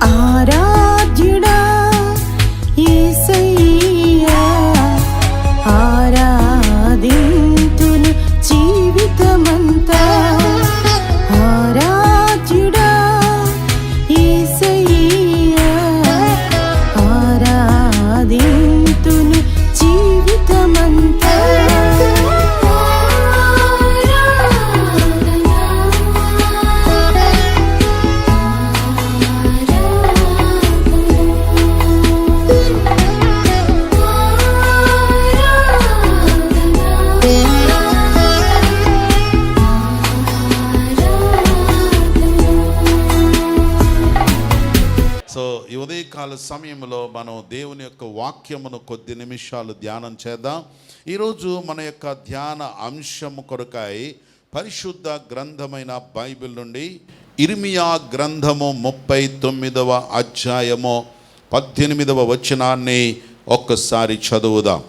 ఆరాధ్యుడా యేసయ్యా, ఆరాధింతును జీవితమంతా. ఆరాధ్యుడా యేసయ్యా, ఆరాధింతును జీవితమంతా. ఈ ఉదయకాల సమయంలో మనం దేవుని యొక్క వాక్యమును కొద్ది నిమిషాలు ధ్యానం చేద్దాం. ఈరోజు మన యొక్క ధ్యాన అంశము కొరకై పరిశుద్ధ గ్రంథమైన బైబిల్ నుండి ఇర్మియా గ్రంథము 39వ అధ్యాయము 18వ వచనాన్ని ఒక్కసారి చదువుదాం.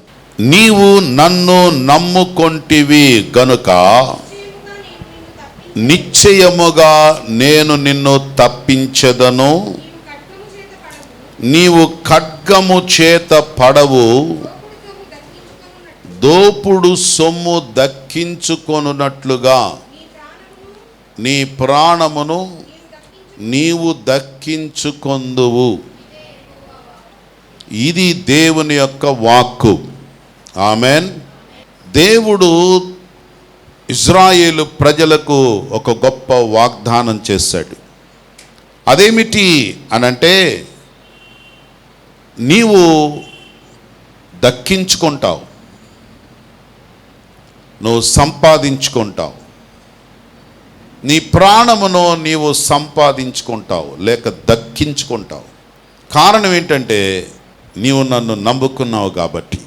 నీవు నన్ను నమ్ముకొంటివి గనుక నిశ్చయముగా నేను నిన్ను తప్పించెదను. నీవు ఖడ్గము చేత పడవు, దోపుడు సొమ్ము దక్కించుకొనున్నట్లుగా నీ ప్రాణమును నీవు దక్కించుకొందువు. ఇది దేవుని యొక్క వాక్కు. ఆమెన్. దేవుడు ఇజ్రాయేలు ప్రజలకు ఒక గొప్ప వాగ్దానం చేశాడు. అదేమిటి అనంటే, నీవు దక్కించుకుంటావు, నువ్వు సంపాదించుకుంటావు, నీ ప్రాణమును నీవు సంపాదించుకుంటావు లేక దక్కించుకుంటావు. కారణం ఏంటంటే నీవు నన్ను నమ్ముకున్నావు కాబట్టి.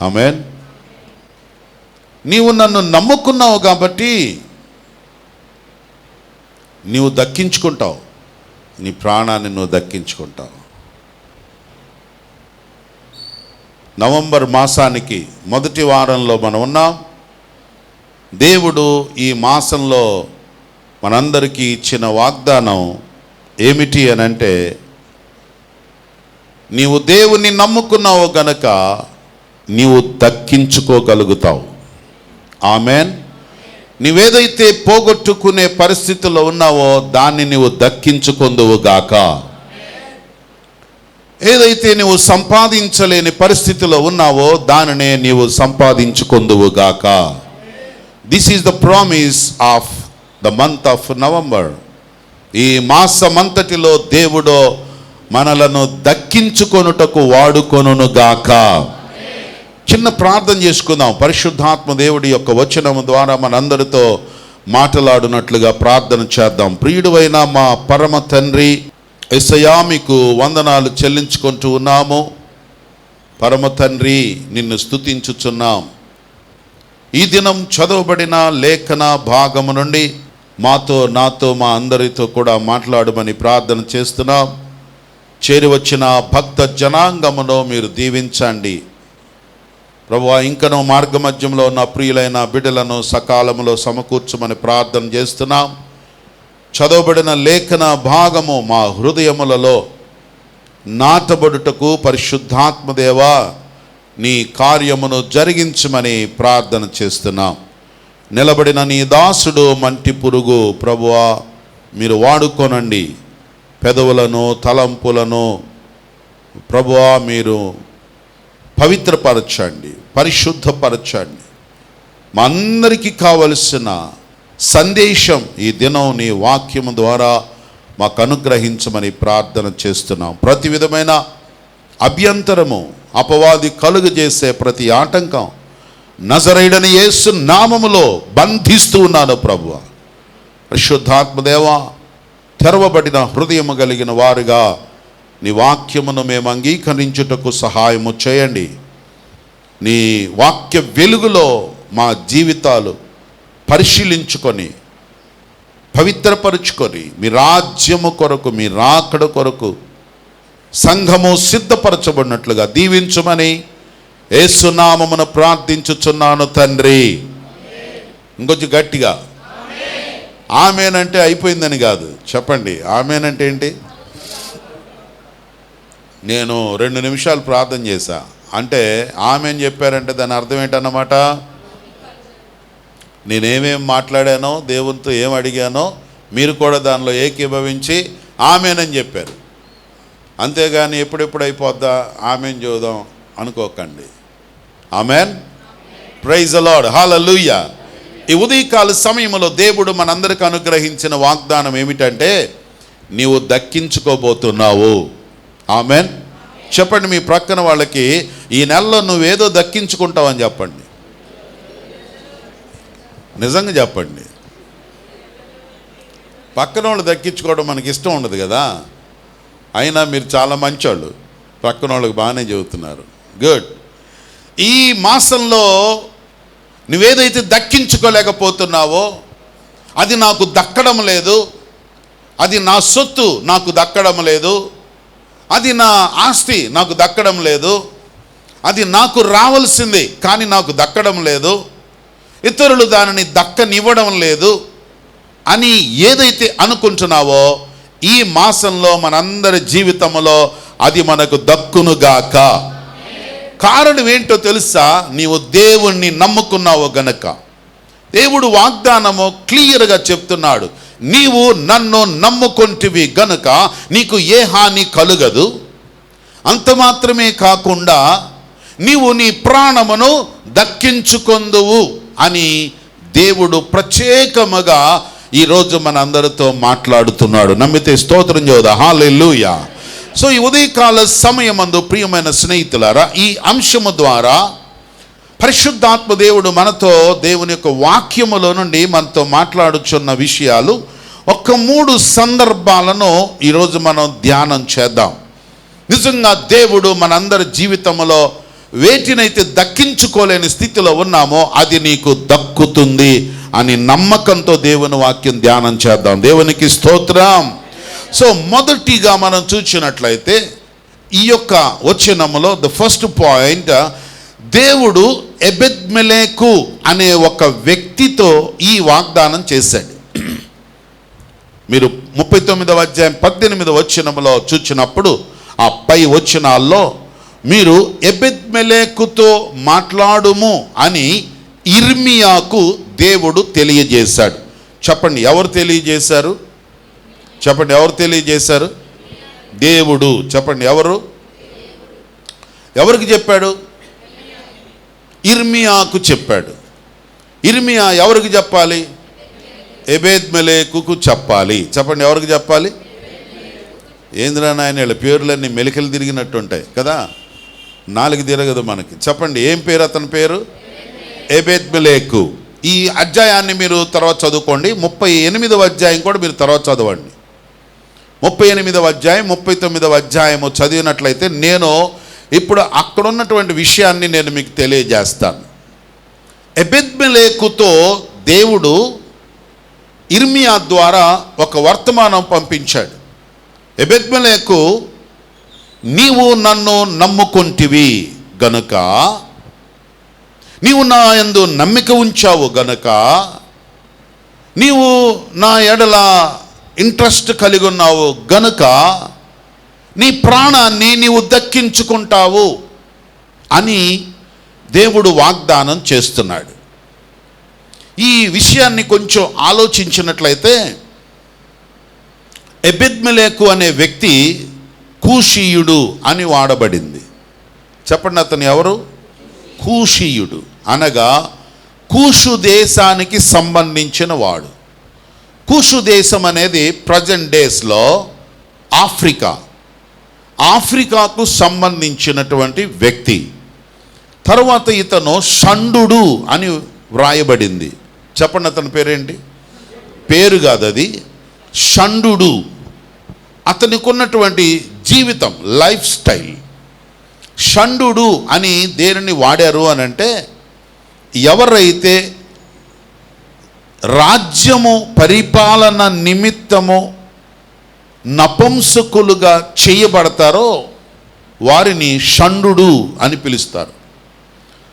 ఆమేన్. నీవు నన్ను నమ్ముకున్నావు కాబట్టి నీవు దక్కించుకుంటావు, నీ ప్రాణాన్ని నువ్వు దక్కించుకుంటావు. నవంబర్ మాసానికి మొదటి వారంలో మనం ఉన్నాం. దేవుడు ఈ మాసంలో మనందరికీ ఇచ్చిన వాగ్దానం ఏమిటి అనంటే, నీవు దేవుని నమ్ముకున్నావు గనక నీవు దక్కించుకోగలుగుతావు. ఆమెన్. నీవేదైతే పోగొట్టుకునే పరిస్థితుల్లో ఉన్నావో దాన్ని నీవు దక్కించుకొందువు గాక. ఏదైతే నీవు సంపాదించలేని పరిస్థితిలో ఉన్నావో దానినే నీవు సంపాదించుకొందువు గాక. This is the promise of the month of November. ఈ మాసమంతటిలో దేవుడు మనలను దక్కించుకొనుటకు వాడుకొనును గాక. చిన్న ప్రార్థన చేసుకుందాం. పరిశుద్ధాత్మ దేవుడి యొక్క వచనము ద్వారా మనందరితో మాట్లాడునట్లుగా ప్రార్థన చేద్దాం. ప్రియుడైన మా పరమ తండ్రి యేసయ్యా, మీకు వందనాలు చెల్లించుకుంటూ ఉన్నాము. పరమ తండ్రి, నిన్ను స్తుతించుచున్నాం. ఈ దినం చదవబడిన లేఖన భాగము నుండి నాతో మా అందరితో కూడా మాట్లాడమని ప్రార్థన చేస్తున్నాం. చేరి వచ్చిన భక్త జనాంగమును మీరు దీవించండి ప్రభువా. ఇంకనూ మార్గమధ్యంలో ఉన్న ప్రియులైన బిడ్డలను సకాలంలో సమకూర్చమని ప్రార్థన చేస్తున్నాం. చదవబడిన లేఖన భాగము మా హృదయములలో నాటబడుటకు పరిశుద్ధాత్మదేవా నీ కార్యమును జరిగించమని ప్రార్థన చేస్తున్నాం. నిలబడిన నీ దాసుడు మంటి పురుగు ప్రభువా, మీరు వాడుకోనండి. పెదవులను తలంపులను ప్రభువా మీరు పవిత్రపరచండి, పరిశుద్ధపరచండి. మా అందరికీ కావలసిన సందేశం ఈ దినం నీ వాక్యము ద్వారా మాకు అనుగ్రహించమని ప్రార్థన చేస్తున్నాం. ప్రతి విధమైన అభ్యంతరము, అపవాది కలుగజేసే ప్రతి ఆటంకం నజరేయుడైన యేసు నామములో బంధిస్తూ ఉన్నాను ప్రభువా. పరిశుద్ధాత్మదేవా, తెరవబడిన హృదయము కలిగిన వారుగా నీ వాక్యమును మేము అంగీకరించుటకు సహాయము చేయండి. నీ వాక్య వెలుగులో మా జీవితాలు పరిశీలించుకొని పవిత్రపరుచుకొని మీ రాజ్యము కొరకు, మీ రాకడ కొరకు సంఘము సిద్ధపరచబడినట్లుగా దీవించుమని యేసు నామమున ప్రార్థించుచున్నాను తండ్రి. ఇంకొంచెం గట్టిగా ఆమేనంటే అయిపోయిందని కాదు. చెప్పండి, ఆమేనంటే ఏంటి? నేను 2 నిమిషాలు ప్రార్థన చేశా అంటే ఆమేన్ చెప్పారంటే దాని అర్థం ఏంటన్నమాట? నేనేమేం మాట్లాడానో, దేవునితో ఏం అడిగానో మీరు కూడా దానిలో ఏకీభవించి ఆమేనని చెప్పారు. అంతేగాని ఎప్పుడెప్పుడు అయిపోద్దా ఆమేన్ చూద్దాం అనుకోకండి. Amen. Praise the lord. Hallelujah. ఈ ఉదయకాల సమయంలో దేవుడు మనందరికి అనుగ్రహించిన వాగ్దానం ఏమిటంటే నీవు దక్కించుకోబోతున్నావు. ఆమేన్. చెప్పండి మీ ప్రక్కన వాళ్ళకి, ఈ నెలలో నువ్వేదో దక్కించుకుంటావని చెప్పండి. నిజంగా చెప్పండి. పక్కన వాళ్ళు దక్కించుకోవడం మనకి ఇష్టం ఉండదు కదా, అయినా మీరు చాలా మంచోళ్ళు, పక్కన వాళ్ళకి బాగానే చెబుతున్నారు. గుడ్. ఈ మాసంలో నువ్వేదైతే దక్కించుకోలేకపోతున్నావో, అది నాకు దక్కడం లేదు, అది నా సొత్తు నాకు దక్కడం లేదు, అది నా ఆస్తి నాకు దక్కడం లేదు, అది నాకు రావాల్సింది కానీ నాకు దక్కడం లేదు, ఇతరులు దానిని దక్కనివ్వడం లేదు అని ఏదైతే అనుకుంటున్నావో ఈ మాసంలో మనందరి జీవితంలో అది మనకు దక్కునుగాక. కారణం ఏంటో తెలుసా? నీవు దేవుణ్ణి నమ్ముకున్నావు గనక. దేవుడు వాగ్దానము క్లియర్గా చెప్తున్నాడు, నీవు నన్ను నమ్ముకొంటివి గనుక నీకు ఏ హాని కలుగదు. అంత మాత్రమే కాకుండా నీవు నీ ప్రాణమును దక్కించుకొందువు అని దేవుడు ప్రత్యేకముగా ఈరోజు మనందరితో మాట్లాడుతున్నాడు. నమ్మితే స్తోత్రం చేద్దాం. హల్లెలూయా. సో ఈ ఉదయకాల సమయమందు ప్రియమైన స్నేహితులారా, ఈ అంశము ద్వారా పరిశుద్ధాత్మ దేవుడు మనతో దేవుని యొక్క వాక్యములో నుండి మనతో మాట్లాడుచున్న విషయాలు ఒక 3 సందర్భాలను ఈరోజు మనం ధ్యానం చేద్దాం. నిజంగా దేవుడు మనందరి జీవితంలో వేటినైతే దక్కించుకోలేని స్థితిలో ఉన్నామో అది నీకు దక్కుతుంది అని నమ్మకంతో దేవుని వాక్యం ధ్యానం చేద్దాం. దేవునికి స్తోత్రం. సో మొదటిగా మనం చూసినట్లయితే ఈ యొక్క వచనములో ద ఫస్ట్ పాయింట్, దేవుడు ఎబెద్మెలెకు అనే ఒక వ్యక్తితో ఈ వాగ్దానం చేశాడు. మీరు 39వ అధ్యాయం 18వ వచనములో చూచినప్పుడు ఆ పై వచనాల్లో మీరు ఎబెద్మెలెకుతో మాట్లాడుము అని ఇర్మియాకు దేవుడు తెలియజేశాడు. చెప్పండి, ఎవరు తెలియజేశారు? చెప్పండి, ఎవరు తెలియజేశారు? దేవుడు. చెప్పండి, ఎవరు? ఎవరికి చెప్పాడు? ఇర్మియాకు చెప్పాడు. ఇర్మియా ఎవరికి చెప్పాలి? ఎబెద్మెలెకుకు చెప్పాలి. చెప్పండి, ఎవరికి చెప్పాలి? ఏంద్రా నాయన వీళ్ళ పేర్లన్నీ మెలికలు తిరిగినట్టుంటాయి కదా, 4 తిరగదు మనకి. చెప్పండి, ఏం పేరు అతని పేరు? ఎబెద్మెలెకు. ఈ అధ్యాయాన్ని మీరు తర్వాత చదువుకోండి. 38వ అధ్యాయం కూడా మీరు తర్వాత చదవండి. 38వ అధ్యాయం 39వ అధ్యాయము చదివినట్లయితే నేను ఇప్పుడు అక్కడ ఉన్నటువంటి విషయాన్ని నేను మీకు తెలియజేస్తాను. ఎబెద్మెలెకుతో దేవుడు ఇర్మియా ద్వారా ఒక వర్తమానం పంపించాడు. ఎబెద్మెలెకు, నీవు నన్ను నమ్ముకొంటివి గనుక, నీవు నా యందు నమ్మిక ఉంచావు గనుక, నీవు నా ఎడల ఇంట్రెస్ట్ కలిగి ఉన్నావు గనుక నీ ప్రాణాన్ని నీవు దక్కించుకుంటావు అని దేవుడు వాగ్దానం చేస్తున్నాడు. ఈ విషయాన్ని కొంచెం ఆలోచించినట్లయితే ఎబెద్మెలెకు అనే వ్యక్తి కూషీయుడు అని వాడబడింది. చెప్పండి, అతను ఎవరు? కూషీయుడు అనగా కూషు దేశానికి సంబంధించిన వాడు. కూషు దేశం అనేది ప్రజెంట్ డేస్లో ఆఫ్రికాకు సంబంధించినటువంటి వ్యక్తి. తర్వాత ఇతను షండు అని వ్రాయబడింది. చెప్పండి, అతని పేరేంటి? పేరు కాదు, అది షండు. అతనికి ఉన్నటువంటి జీవితం, లైఫ్ స్టైల్. షండు అని దేనిని వాడారు అని అంటే, ఎవరైతే రాజ్యము పరిపాలన నిమిత్తము నపుంసకులుగా చేయబడతారో వారిని షండు అని పిలుస్తారు.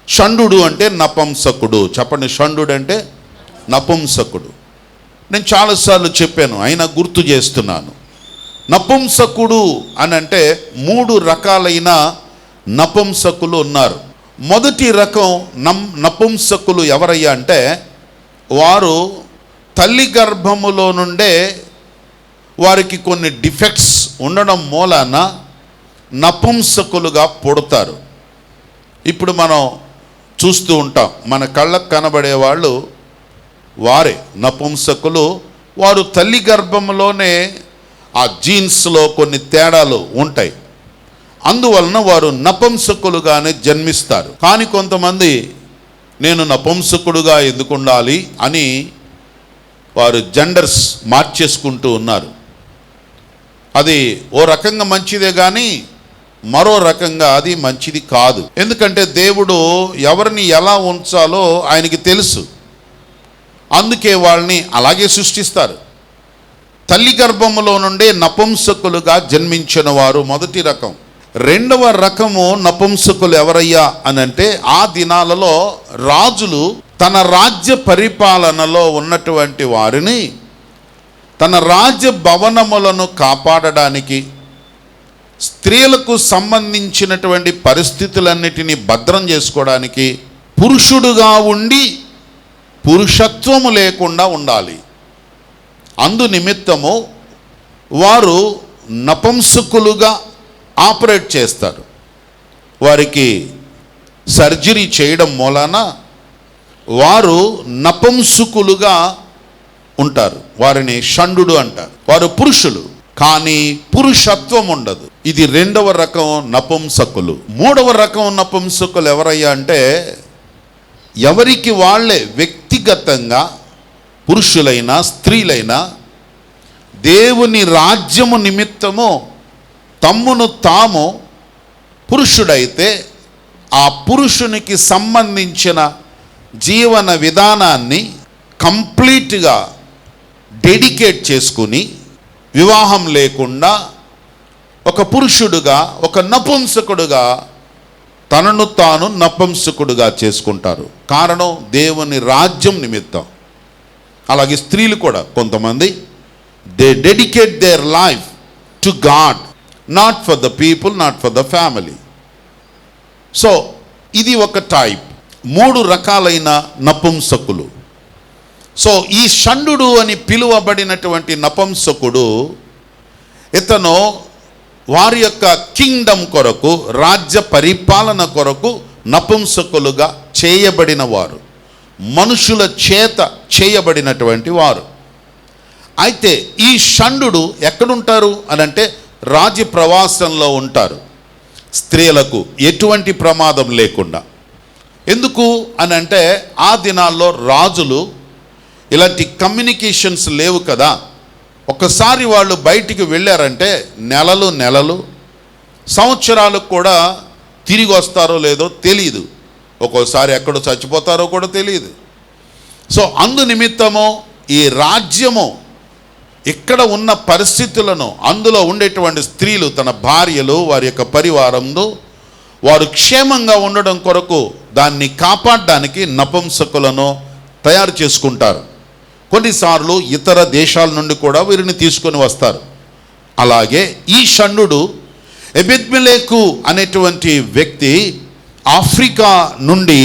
షండు అంటే నపుంసకుడు. చెప్పండి, షండు అంటే నపుంసకుడు. నేను చాలాసార్లు చెప్పాను, అయినా గుర్తు చేస్తున్నాను. నపుంసకుడు అని అంటే 3 రకాలైన నపుంసకులు ఉన్నారు. మొదటి రకం నపుంసకులు ఎవరయ్యా అంటే, వారు తల్లి గర్భములో నుండే వారికి కొన్ని డిఫెక్ట్స్ ఉండడం మూలాన నపుంసకులుగా పుడతారు. ఇప్పుడు మనం చూస్తూ ఉంటాం, మన కళ్ళకు కనబడే వాళ్ళు వారే నపుంసకులు. వారు తల్లి గర్భంలోనే ఆ జీన్స్లో కొన్ని తేడాలు ఉంటాయి, అందువలన వారు నపుంసకులుగానే జన్మిస్తారు. కానీ కొంతమంది నేను నపుంసకుడుగా ఎందుకు ఉండాలి అని వారు జెండర్స్ మార్చేసుకుంటూ ఉన్నారు. అది ఓ రకంగా మంచిదే కానీ మరో రకంగా అది మంచిది కాదు. ఎందుకంటే దేవుడు ఎవరిని ఎలా ఉంచాలో ఆయనకి తెలుసు, అందుకే వాళ్ళని అలాగే సృష్టిస్తారు. తల్లి గర్భములో నుండే నపుంసకులుగా జన్మించిన వారు మొదటి రకం. రెండవ రకము నపుంసకులు ఎవరయ్యా అని అంటే, ఆ దినాలలో రాజులు తన రాజ్య పరిపాలనలో ఉన్నటువంటి వారిని తన రాజ్య భవనములను కాపాడడానికి, స్త్రీలకు సంబంధించినటువంటి పరిస్థితులన్నిటినీ భద్రం చేసుకోవడానికి పురుషుడుగా ఉండి పురుషత్వము లేకుండా ఉండాలి. అందు నిమిత్తము వారు నపుంసకులుగా ఆపరేట్ చేస్తారు. వారికి సర్జరీ చేయడం మూలాన వారు నపుంసకులుగా ఉంటారు. వారిని షండు అంటారు. వారు పురుషులు కానీ పురుషత్వం ఉండదు. ఇది రెండవ రకం నపుంసకులు. మూడవ రకం నపుంసకులు ఎవరయ్యా అంటే, ఎవరికి వాళ్ళే వ్యక్తిగతంగా పురుషులైనా స్త్రీలైనా దేవుని రాజ్యము నిమిత్తము తమ్మును తాము, పురుషుడైతే ఆ పురుషునికి సంబంధించిన జీవన విధానాన్ని కంప్లీట్గా డెడికేట్ చేసుకుని వివాహం లేకుండా ఒక పురుషుడుగా, ఒక నపుంసకుడుగా తనను తాను నపుంసకుడుగా చేసుకుంటారు. కారణం దేవుని రాజ్యం నిమిత్తం. అలాగే స్త్రీలు కూడా కొంతమంది they dedicate their life to God, not for the people, not for the family. So ఇది ఒక టైప్. 3 రకాలైన నపుంసకులు. సో ఈ షండు అని పిలువబడినటువంటి నపుంసకుడు, ఇతను వారి యొక్క కింగ్డమ్ కొరకు, రాజ్య పరిపాలన కొరకు నపుంసకులుగా చేయబడిన వారు, మనుషుల చేత చేయబడినటువంటి వారు. అయితే ఈ షండు ఎక్కడుంటారు అని అంటే, రాజ్య ప్రవాసంలో ఉంటారు, స్త్రీలకు ఎటువంటి ప్రమాదం లేకుండా. ఎందుకు అని అంటే, ఆ దినాల్లో రాజులు ఇలాంటి కమ్యూనికేషన్స్ లేవు కదా. ఒకసారి వాళ్ళు బయటికి వెళ్ళారంటే నెలలు సంవత్సరాలకు కూడా తిరిగి వస్తారో లేదో తెలియదు. ఒక్కోసారి ఎక్కడో చచ్చిపోతారో కూడా తెలియదు. సో అందు నిమిత్తము ఈ రాజ్యము ఇక్కడ ఉన్న పరిస్థితులను, అందులో ఉండేటువంటి స్త్రీలు, తన భార్యలు, వారి యొక్క పరివారంలో వారు క్షేమంగా ఉండడం కొరకు దాన్ని కాపాడడానికి నపుంసకులను తయారు చేసుకుంటారు. కొన్నిసార్లు ఇతర దేశాల నుండి కూడా వీరిని తీసుకొని వస్తారు. అలాగే ఈ షండు ఎబెద్మెలెకు అనేటువంటి వ్యక్తి ఆఫ్రికా నుండి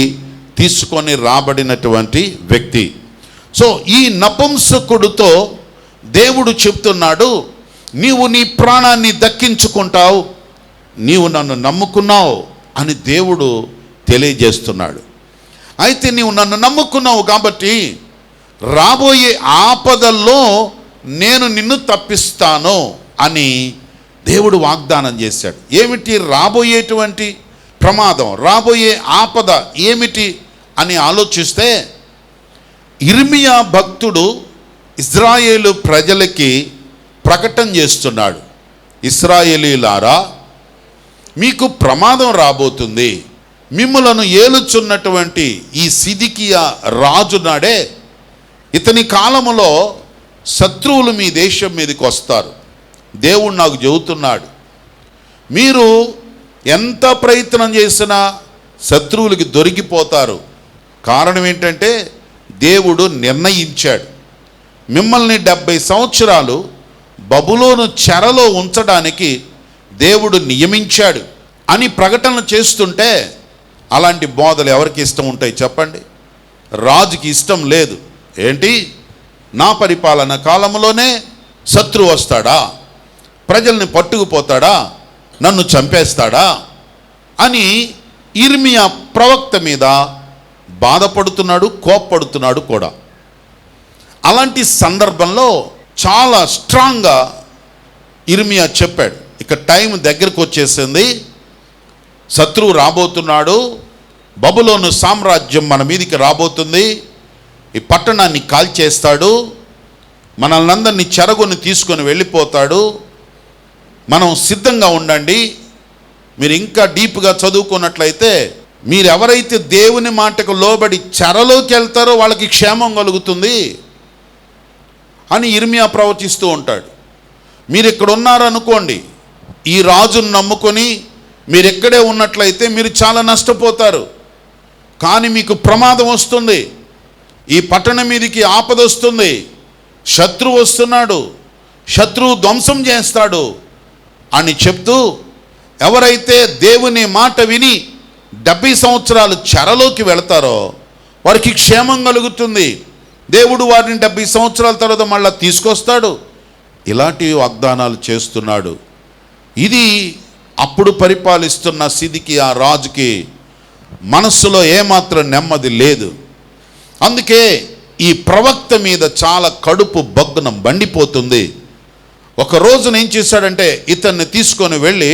తీసుకొని రాబడినటువంటి వ్యక్తి. సో ఈ నపుంసకుడితో దేవుడు చెప్తున్నాడు, నీవు నీ ప్రాణాన్ని దక్కించుకుంటావు, నీవు నన్ను నమ్ముకున్నావు అని దేవుడు తెలియజేస్తున్నాడు. అయితే నీవు నన్ను నమ్ముకున్నావు కాబట్టి రాబోయే ఆపదల్లో నేను నిన్ను తప్పిస్తాను అని దేవుడు వాగ్దానం చేశాడు. ఏమిటి రాబోయేటువంటి ప్రమాదం, రాబోయే ఆపద ఏమిటి అని ఆలోచిస్తే, ఇర్మియా భక్తుడు ఇజ్రాయేలు ప్రజలకి ప్రకటన చేస్తున్నాడు. ఇశ్రాయేలీలారా, మీకు ప్రమాదం రాబోతుంది. మిమ్ములను ఏలుచున్నటువంటి ఈ సిదికియా రాజు నాడే, ఇతని కాలములో శత్రువులు మీ దేశం మీదకి వస్తారు. దేవుడు నాకు చెబుతున్నాడు, మీరు ఎంత ప్రయత్నం చేసినా శత్రువులకి దొరికిపోతారు. కారణం ఏంటంటే దేవుడు నిర్ణయించాడు, మిమ్మల్ని 70 సంవత్సరాలు బబులోను చెరలో ఉంచడానికి దేవుడు నియమించాడు అని ప్రకటన చేస్తుంటే అలాంటి బోధలు ఎవరికి ఇష్టం ఉంటాయి చెప్పండి? రాజుకి ఇష్టం లేదు. ఏంటి, నా పరిపాలన కాలంలోనే శత్రువు వస్తాడా, ప్రజల్ని పట్టుకుపోతాడా, నన్ను చంపేస్తాడా అని ఇర్మియా ప్రవక్త మీద బాధపడుతున్నాడు, కోప్పడుతున్నాడు కూడా. అలాంటి సందర్భంలో చాలా స్ట్రాంగ్గా ఇర్మియా చెప్పాడు, ఇక టైం దగ్గరకు వచ్చేసింది, శత్రువు రాబోతున్నాడు, బబులోను సామ్రాజ్యం మన మీదికి రాబోతుంది, ఈ పట్టణాన్ని కాల్చేస్తాడు, మనల్ని అందరినీ చెరగొని తీసుకొని వెళ్ళిపోతాడు, మనం సిద్ధంగా ఉండండి. మీరు ఇంకా డీప్గా చదువుకున్నట్లయితే మీరు ఎవరైతే దేవుని మాటకు లోబడి చెరలోకి వెళ్తారో వాళ్ళకి క్షేమం కలుగుతుంది అని ఇర్మియా ప్రవచిస్తూ ఉంటాడు. మీరు ఇక్కడ ఉన్నారనుకోండి, ఈ రాజును నమ్ముకొని మీరు ఎక్కడే ఉన్నట్లయితే మీరు చాలా నష్టపోతారు, కానీ మీకు ప్రమాదం వస్తుంది, ఈ పట్టణం మీదకి ఆపద వస్తుంది, శత్రువు వస్తున్నాడు, శత్రువు ధ్వంసం చేస్తాడు అని చెప్తూ, ఎవరైతే దేవుని మాట విని 70 సంవత్సరాలు చెరలోకి వెళతారో వారికి క్షేమం కలుగుతుంది, దేవుడు వారిని 70 సంవత్సరాల తర్వాత మళ్ళీ తీసుకొస్తాడు, ఇలాంటి వాగ్దానాలు చేస్తున్నాడు. ఇది అప్పుడు పరిపాలిస్తున్న సిద్కియా రాజుకి మనస్సులో ఏమాత్రం నెమ్మది లేదు. అందుకే ఈ ప్రవక్త మీద చాలా కడుపు బగ్గున మండిపోతుంది. ఒక రోజున ఏం చేశాడంటే ఇతన్ని తీసుకొని వెళ్ళి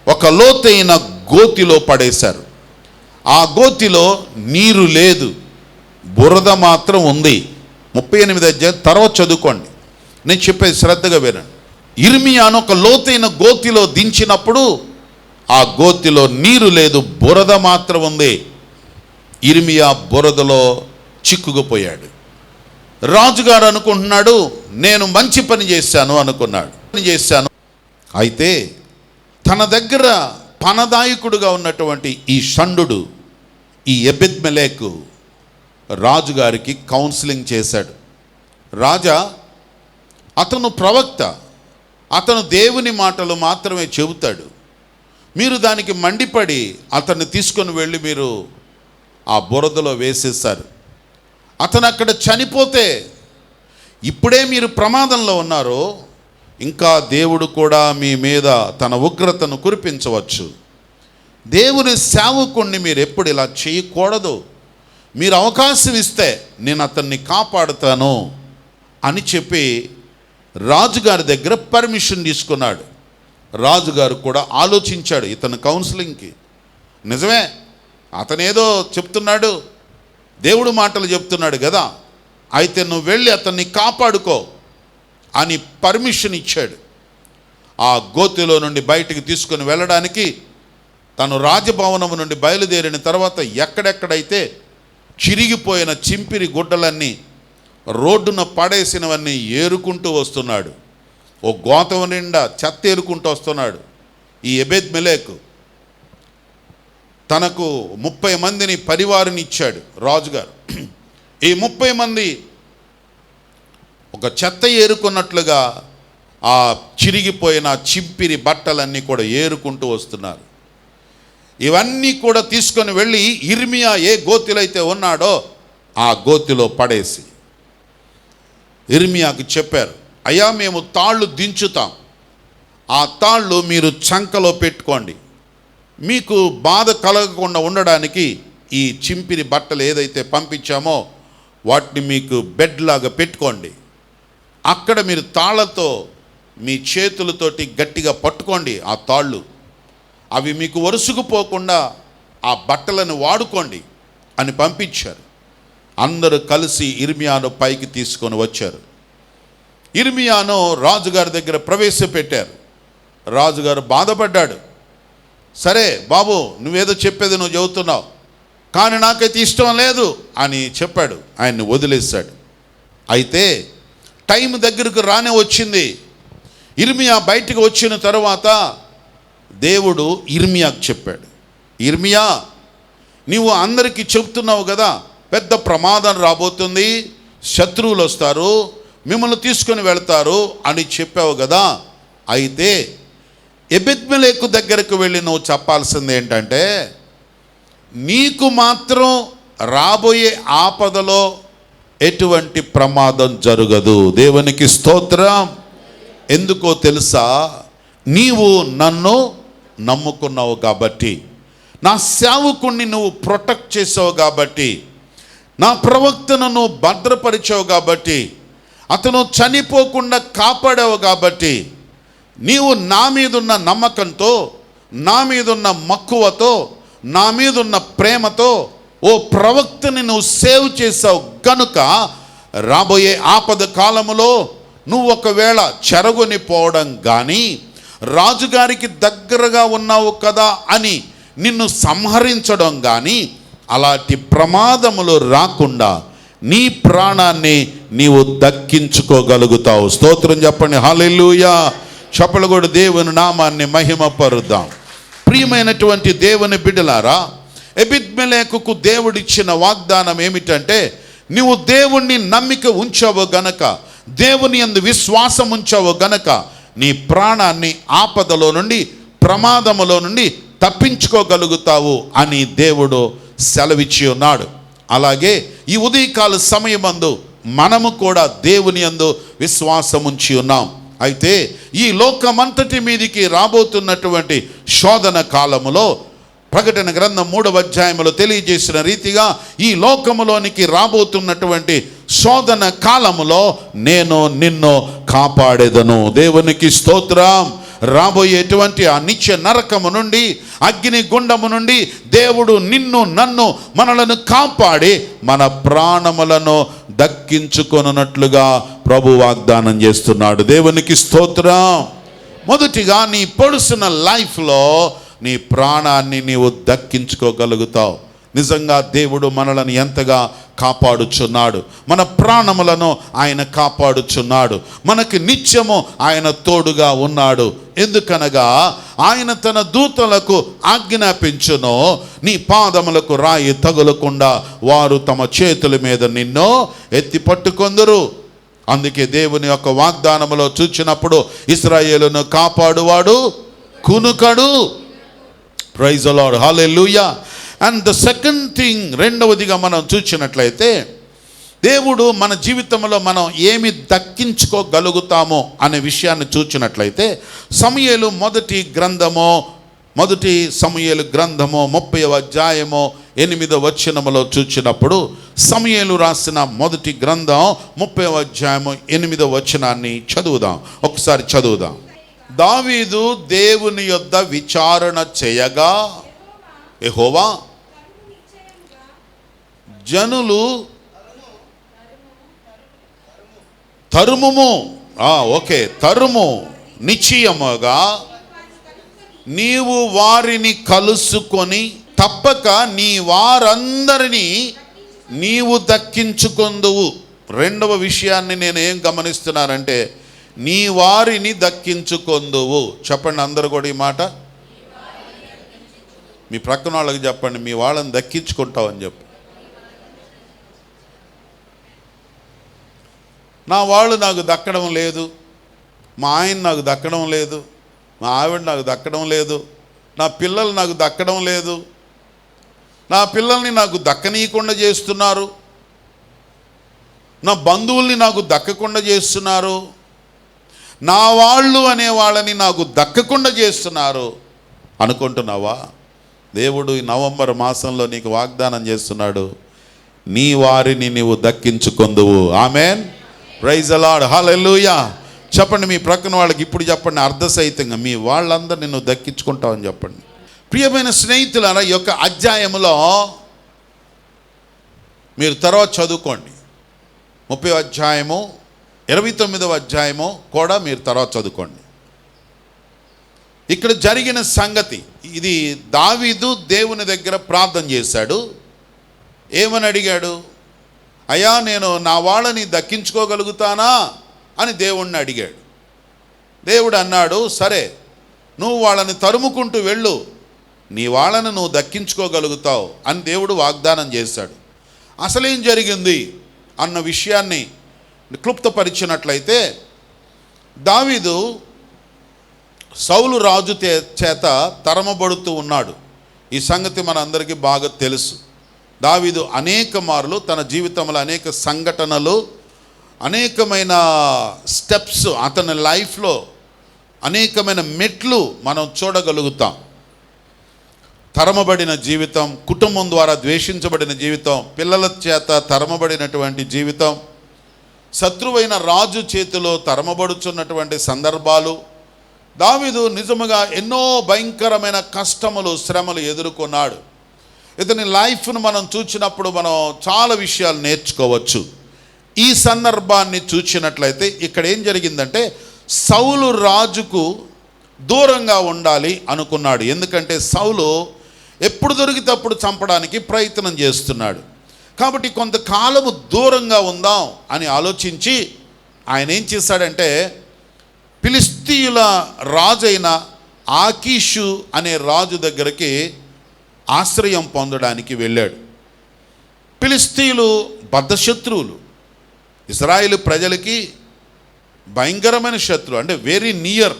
ఒక లోతైన గోతిలో పడేశారు. ఆ గోతిలో నీరు లేదు, బురద మాత్రం ఉంది. 38 అధ్యాయం తర్వాత చదువుకోండి, నేను చెప్పేది శ్రద్ధగా వినండి. ఇర్మియాను ఒక లోతైన గోతిలో దించినప్పుడు ఆ గోతిలో నీరు లేదు, బురద మాత్రం ఉంది. ఇర్మియా బురదలో చిక్కుకుపోయాడు. రాజుగారు అనుకుంటున్నాడు నేను మంచి పని చేశాను అనుకున్నాడు. అయితే తన దగ్గర పనదాయకుడుగా ఉన్నటువంటి ఈ షండు, ఈ ఎబెద్మెలెకు రాజుగారికి కౌన్సిలింగ్ చేశాడు. రాజా, అతను ప్రవక్త, అతను దేవుని మాటలు మాత్రమే చెబుతాడు, మీరు దానికి మండిపడి అతన్ని తీసుకొని వెళ్ళి మీరు ఆ బురదలో వేసేశారు. అతను అక్కడ చనిపోతే ఇప్పుడే మీరు ప్రమాదంలో ఉన్నారో ఇంకా దేవుడు కూడా మీ మీద తన ఉగ్రతను కురిపించవచ్చు. దేవుని సేవకుణ్ణి మీరు ఎప్పుడు ఇలా చేయకూడదు, మీరు అవకాశం ఇస్తే నేను అతన్ని కాపాడుతాను అని చెప్పి రాజుగారి దగ్గర పర్మిషన్ తీసుకున్నాడు. రాజుగారు కూడా ఆలోచించాడు ఇతను కౌన్సిలింగ్కి. నిజమే, అతనేదో చెప్తున్నాడు, దేవుడు మాటలు చెప్తున్నాడు కదా, అయితే నువ్వు వెళ్ళి అతన్ని కాపాడుకో అని పర్మిషన్ ఇచ్చాడు. ఆ గోతిలో నుండి బయటికి తీసుకొని వెళ్ళడానికి తను రాజభవనం నుండి బయలుదేరిన తర్వాత ఎక్కడెక్కడైతే చిరిగిపోయిన చింపిరి గుడ్డలన్నీ రోడ్డున పడేసినవన్నీ ఏరుకుంటూ వస్తున్నాడు. ఓ గోతం నిండా చెత్త ఏరుకుంటూ వస్తున్నాడు. ఈ ఎబెద్మెలెకు తనకు 30 మందిని పరివారిని ఇచ్చాడు రాజుగారు. ఈ 30 మంది ఒక చెత్త ఏరుకున్నట్లుగా ఆ చిరిగిపోయిన చింపిరి బట్టలన్నీ కూడా ఏరుకుంటూ వస్తున్నారు. ఇవన్నీ కూడా తీసుకొని వెళ్ళి ఇర్మియా ఏ గోతిలో అయితే ఉన్నాడో ఆ గోతిలో పడేసి ఇర్మియాకు చెప్పారు, అయ్యా మేము తాళ్ళు దించుతాం, ఆ తాళ్ళు మీరు చంకలో పెట్టుకోండి, మీకు బాధ కలగకుండా ఉండడానికి ఈ చింపిరి బట్టలు ఏదైతే పంపించామో వాటిని మీకు బెడ్ లాగా పెట్టుకోండి, అక్కడ మీరు తాళ్ళతో మీ చేతులతోటి గట్టిగా పట్టుకోండి ఆ తాళ్ళు, అవి మీకు వరుసుకుపోకుండా ఆ బట్టలను వాడుకోండి అని పంపించారు. అందరూ కలిసి ఇర్మియాను పైకి తీసుకొని వచ్చారు. ఇర్మియాను రాజుగారి దగ్గర ప్రవేశపెట్టారు. రాజుగారు బాధపడ్డాడు. సరే బాబు, నువ్వేదో చెప్పేది నువ్వు చెబుతున్నావు, కానీ నాకైతే ఇష్టం లేదు అని చెప్పాడు. ఆయన్ని వదిలేశాడు. అయితే టైం దగ్గరకు రానే వచ్చింది. ఇర్మియా బయటికి వచ్చిన తర్వాత దేవుడు ఇర్మియాకు చెప్పాడు, ఇర్మియా నీవు అందరికీ చెప్తున్నావు కదా పెద్ద ప్రమాదం రాబోతుంది, శత్రువులు వస్తారు, మిమ్మల్ని తీసుకొని వెళ్తారు అని చెప్పావు కదా. అయితే ఎబెద్మెలెకు దగ్గరకు వెళ్ళి నువ్వు చెప్పాల్సింది ఏంటంటే, నీకు మాత్రం రాబోయే ఆపదలో ఎటువంటి ప్రమాదం జరగదు. దేవునికి స్తోత్రం. ఎందుకో తెలుసా? నీవు నన్ను నమ్ముకున్నావు కాబట్టి, నా సేవకుణ్ణి నువ్వు ప్రొటెక్ట్ చేసావు కాబట్టి, నా ప్రవక్తను నువ్వు భద్రపరిచావు కాబట్టి, అతను చనిపోకుండా కాపాడావు కాబట్టి, నీవు నా మీదున్న నమ్మకంతో, నా మీదున్న మక్కువతో, నా మీదున్న ప్రేమతో ఓ ప్రవక్తని నువ్వు సేవ్ చేసావు గనుక రాబోయే ఆపద కాలములో నువ్వు ఒకవేళ చెరగొని పోవడం కానీ, రాజుగారికి దగ్గరగా ఉన్నావు కదా అని నిన్ను సంహరించడం కానీ, అలాంటి ప్రమాదములు రాకుండా నీ ప్రాణాన్ని నీవు దక్కించుకోగలుగుతావు. స్తోత్రం చెప్పండి. హల్లెలూయా. చప్పలు కూడా దేవుని నామాన్ని మహిమపరుద్దాం. ప్రియమైనటువంటి దేవుని బిడ్డలారా, ఎబెద్మెలెకుకు దేవుడిచ్చిన వాగ్దానం ఏమిటంటే, నీవు దేవుణ్ణి నమ్మిక ఉంచావు గనక, దేవుని యందు విశ్వాసం ఉంచావు గనక నీ ప్రాణాన్ని ఆపదలో నుండి, ప్రమాదములో నుండి తప్పించుకోగలుగుతావు అని దేవుడు సెలవిచ్చి ఉన్నాడు. అలాగే ఈ ఉదయకాల సమయమందు మనము కూడా దేవుని యందు విశ్వాసం ఉంచి ఉన్నాం. అయితే ఈ లోకమంతటి మీదికి రాబోతున్నటువంటి శోధన కాలములో ప్రకటన గ్రంథం 3వ అధ్యాయములో తెలియజేసిన రీతిగా ఈ లోకములోనికి రాబోతున్నటువంటి శోధన కాలములో నేను నిన్ను కాపాడేదను. దేవునికి స్తోత్రం. రాబోయేటువంటి ఆ నిత్య నరకము నుండి, అగ్ని గుండము నుండి దేవుడు నిన్ను నన్ను మనలను కాపాడి మన ప్రాణములను దక్కించుకొనున్నట్లుగా ప్రభు వాగ్దానం చేస్తున్నాడు. దేవునికి స్తోత్రం. మొదటిగా నీ పర్సనల్ లైఫ్లో నీ ప్రాణాన్ని నీవు దక్కించుకోగలుగుతావు. నిజంగా దేవుడు మనలను ఎంతగా కాపాడుచున్నాడు. మన ప్రాణములను ఆయన కాపాడుచున్నాడు. మనకి నిత్యము ఆయన తోడుగా ఉన్నాడు. ఎందుకనగా ఆయన తన దూతలకు ఆజ్ఞాపించును, నీ పాదములకు రాయి తగులకుండా వారు తమ చేతుల మీద నిన్ను ఎత్తి పట్టుకొందురు. అందుకే దేవుని యొక్క వాగ్దానములో చూచినప్పుడు, ఇశ్రాయేలును కాపాడువాడు కునుకడు. Praise the lord. Hallelujah. And the second thing, రెండవదిగా మనం చూసినట్లయితే, దేవుడు మన జీవితంలో మనం ఏమి దక్కించుకోగలుగుతామో అనే విషయాన్ని చూచినట్లయితే, సమూయేలు మొదటి సమూయేలు గ్రంథము 30వ అధ్యాయము 8వ వచనములో చూచినప్పుడు, సమూయేలు రాసిన మొదటి గ్రంథం 30వ అధ్యాయము 8వ వచనాన్ని చదువుదాం. ఒకసారి చదువుదాం. దావీదు దేవుని యొద్ద విచారణ చేయగా, యెహోవా జనులు తరుముము, ఓకే, తరుము నిశ్చయముగా నీవు వారిని కలుసుకొని తప్పక నీ వారందరినీ నీవు దక్కించుకొందువు. రెండవ విషయాన్ని నేను ఏం గమనిస్తున్నానంటే, నీ వారిని దక్కించుకొందువు. చెప్పండి అందరూ కూడా ఈ మాట. మీ ప్రక్కన వాళ్ళకి చెప్పండి, మీ వాళ్ళని దక్కించుకుంటావు అని చెప్పు. నా వాళ్ళు నాకు దక్కడం లేదు, మా ఆయన నాకు దక్కడం లేదు, మా ఆవిడ నాకు దక్కడం లేదు, నా పిల్లలు నాకు దక్కడం లేదు, నా పిల్లల్ని నాకు దక్కనీయకుండా చేస్తున్నారు, నా బంధువుల్ని నాకు దక్కకుండా చేస్తున్నారు, నా వాళ్ళు అనే వాళ్ళని నాకు దక్కకుండా చేస్తున్నారు అనుకుంటున్నావా? దేవుడు ఈ నవంబర్ మాసంలో నీకు వాగ్దానం చేస్తున్నాడు, నీ వారిని నీవు దక్కించుకొందువు. Amen. Praise the lord. Hallelujah. చెప్పండి మీ ప్రక్కన వాళ్ళకి ఇప్పుడు చెప్పండి, అర్ధసహితంగా మీ వాళ్ళందరినీ నువ్వు దక్కించుకుంటావని చెప్పండి. ప్రియమైన స్నేహితులారా, ఈ యొక్క అధ్యాయములో మీరు తర్వాత చదువుకోండి. 30వ అధ్యాయము 29వ అధ్యాయము కూడా మీరు తర్వాత చదువుకోండి. ఇక్కడ జరిగిన సంగతి ఇది. దావీదు దేవుని దగ్గర ప్రార్థన చేశాడు. ఏమని అడిగాడు? అయ్యా, నేను నా వాళ్ళని దక్కించుకోగలుగుతానా అని దేవుణ్ణి అడిగాడు. దేవుడు అన్నాడు, సరే, నువ్వు వాళ్ళని తరుముకుంటూ వెళ్ళు, నీ వాళ్ళని నువ్వు దక్కించుకోగలుగుతావు అని దేవుడు వాగ్దానం చేశాడు. అసలేం జరిగింది అన్న విషయాన్ని క్లుప్తపరిచినట్లయితే, దావీదు సౌలు రాజు చేత తరమబడుతూ ఉన్నాడు. ఈ సంగతి మనందరికీ బాగా తెలుసు. దావీదు అనేక మార్లు తన జీవితంలో అనేక సంఘటనలు, అనేకమైన స్టెప్స్, అతని లైఫ్లో అనేకమైన మెట్లు మనం చూడగలుగుతాం. తరమబడిన జీవితం, కుటుంబం ద్వారా ద్వేషించబడిన జీవితం, పిల్లల చేత తరమబడినటువంటి జీవితం, శత్రువైన రాజు చేతిలో తరమబడుచున్నటువంటి సందర్భాలు. దావీదు నిజముగా ఎన్నో భయంకరమైన కష్టములు, శ్రమలు ఎదుర్కొన్నాడు. ఇతని లైఫ్ను మనం చూసినప్పుడు మనం చాలా విషయాలు నేర్చుకోవచ్చు. ఈ సందర్భాన్ని చూసినట్లయితే ఇక్కడ ఏం జరిగిందంటే, సౌలు రాజుకు దూరంగా ఉండాలి అనుకున్నాడు. ఎందుకంటే సౌలు ఎప్పుడు దొరికితే అప్పుడు చంపడానికి ప్రయత్నం చేస్తున్నాడు. కాబట్టి కొంతకాలము దూరంగా ఉందాం అని ఆలోచించి ఆయన ఏం చేశాడంటే, ఫిలిష్తీయుల రాజైన ఆకీషు అనే రాజు దగ్గరికి ఆశ్రయం పొందడానికి వెళ్ళాడు. ఫిలిష్తీయులు బద్ధశత్రువులు, ఇశ్రాయేలు ప్రజలకి భయంకరమైన శత్రువు. అంటే వెరీ నియర్,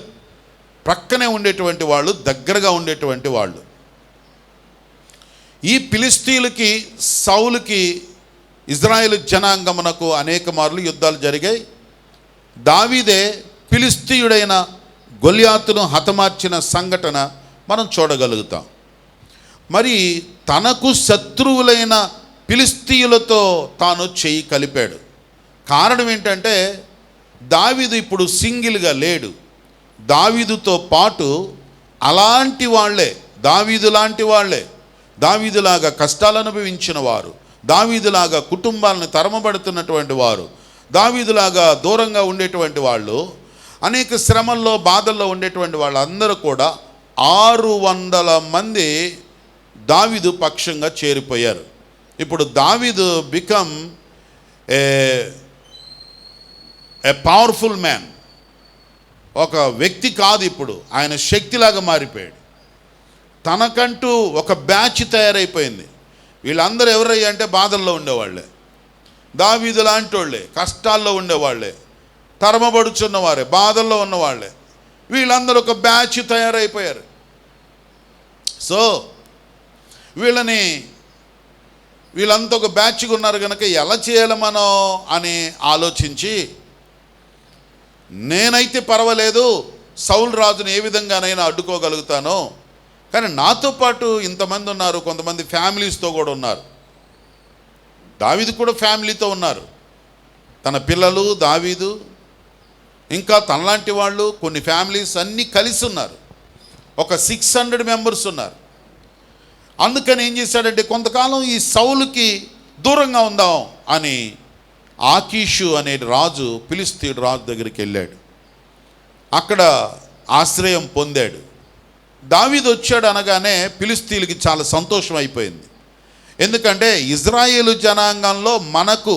ప్రక్కనే ఉండేటువంటి వాళ్ళు, దగ్గరగా ఉండేటువంటి వాళ్ళు. ఈ ఫిలిష్తీయులకి సౌలుకి ఇజ్రాయేలు జనాంగమునకు అనేక మార్లు యుద్ధాలు జరిగాయి. దావీదే ఫిలిష్తీయుడైన గొల్యాతును హతమార్చిన సంఘటన మనం చూడగలుగుతాం. మరి తనకు శత్రువులైన ఫిలిష్తీయులతో తాను చేయి కలిపాడు. కారణం ఏంటంటే, దావీదు ఇప్పుడు సింగిల్గా లేడు. దావీదుతో పాటు అలాంటి వాళ్ళే, దావీదు లాంటి వాళ్ళే, దావీదులాగా కష్టాలు అనుభవించిన వారు, దావీదులాగా కుటుంబాలను తరమబడుతున్నటువంటి వారు, దావీదులాగా దూరంగా ఉండేటువంటి వాళ్ళు, అనేక శ్రమల్లో బాధల్లో ఉండేటువంటి వాళ్ళందరూ కూడా 600 మంది దావీదు పక్షంగా చేరిపోయారు. ఇప్పుడు దావీదు బికమ్ ఏ పవర్ఫుల్ మ్యాన్. ఒక వ్యక్తి కాదు, ఇప్పుడు ఆయన శక్తిలాగా మారిపోయాడు. తనకంటూ ఒక బ్యాచ్ తయారైపోయింది. వీళ్ళందరూ ఎవరయ్యా అంటే బాధల్లో ఉండేవాళ్ళే, దావీదు లాంటి వాళ్ళే, కష్టాల్లో ఉండేవాళ్ళే, తరమబడుచున్నవారే, బాధల్లో ఉన్నవాళ్ళే. వీళ్ళందరూ ఒక బ్యాచ్ తయారైపోయారు. సో వీళ్ళంతా ఒక బ్యాచ్గా ఉన్నారు కనుక ఎలా చేయాలి మనం అని ఆలోచించి, నేనైతే పర్వాలేదు, సౌలు రాజును ఏ విధంగానైనా అడ్డుకోగలుగుతాను, కానీ నాతో పాటు ఇంతమంది ఉన్నారు, కొంతమంది ఫ్యామిలీస్తో కూడా ఉన్నారు. దావీదు కూడా ఫ్యామిలీతో ఉన్నారు, తన పిల్లలు, దావీదు, ఇంకా తనలాంటి వాళ్ళు, కొన్ని ఫ్యామిలీస్ అన్నీ కలిసి ఉన్నారు. ఒక 600 మెంబర్స్ ఉన్నారు. అందుకని ఏం చేశాడంటే, కొంతకాలం ఈ సౌలుకి దూరంగా ఉందాం అని ఆకీషు అనే రాజు, ఫిలిష్తీయుడు రాజు దగ్గరికి వెళ్ళాడు. అక్కడ ఆశ్రయం పొందాడు. దావీదు వచ్చాడు అనగానే ఫిలిష్తీయులకి చాలా సంతోషం అయిపోయింది. ఎందుకంటే ఇజ్రాయేలు జనాంగంలో మనకు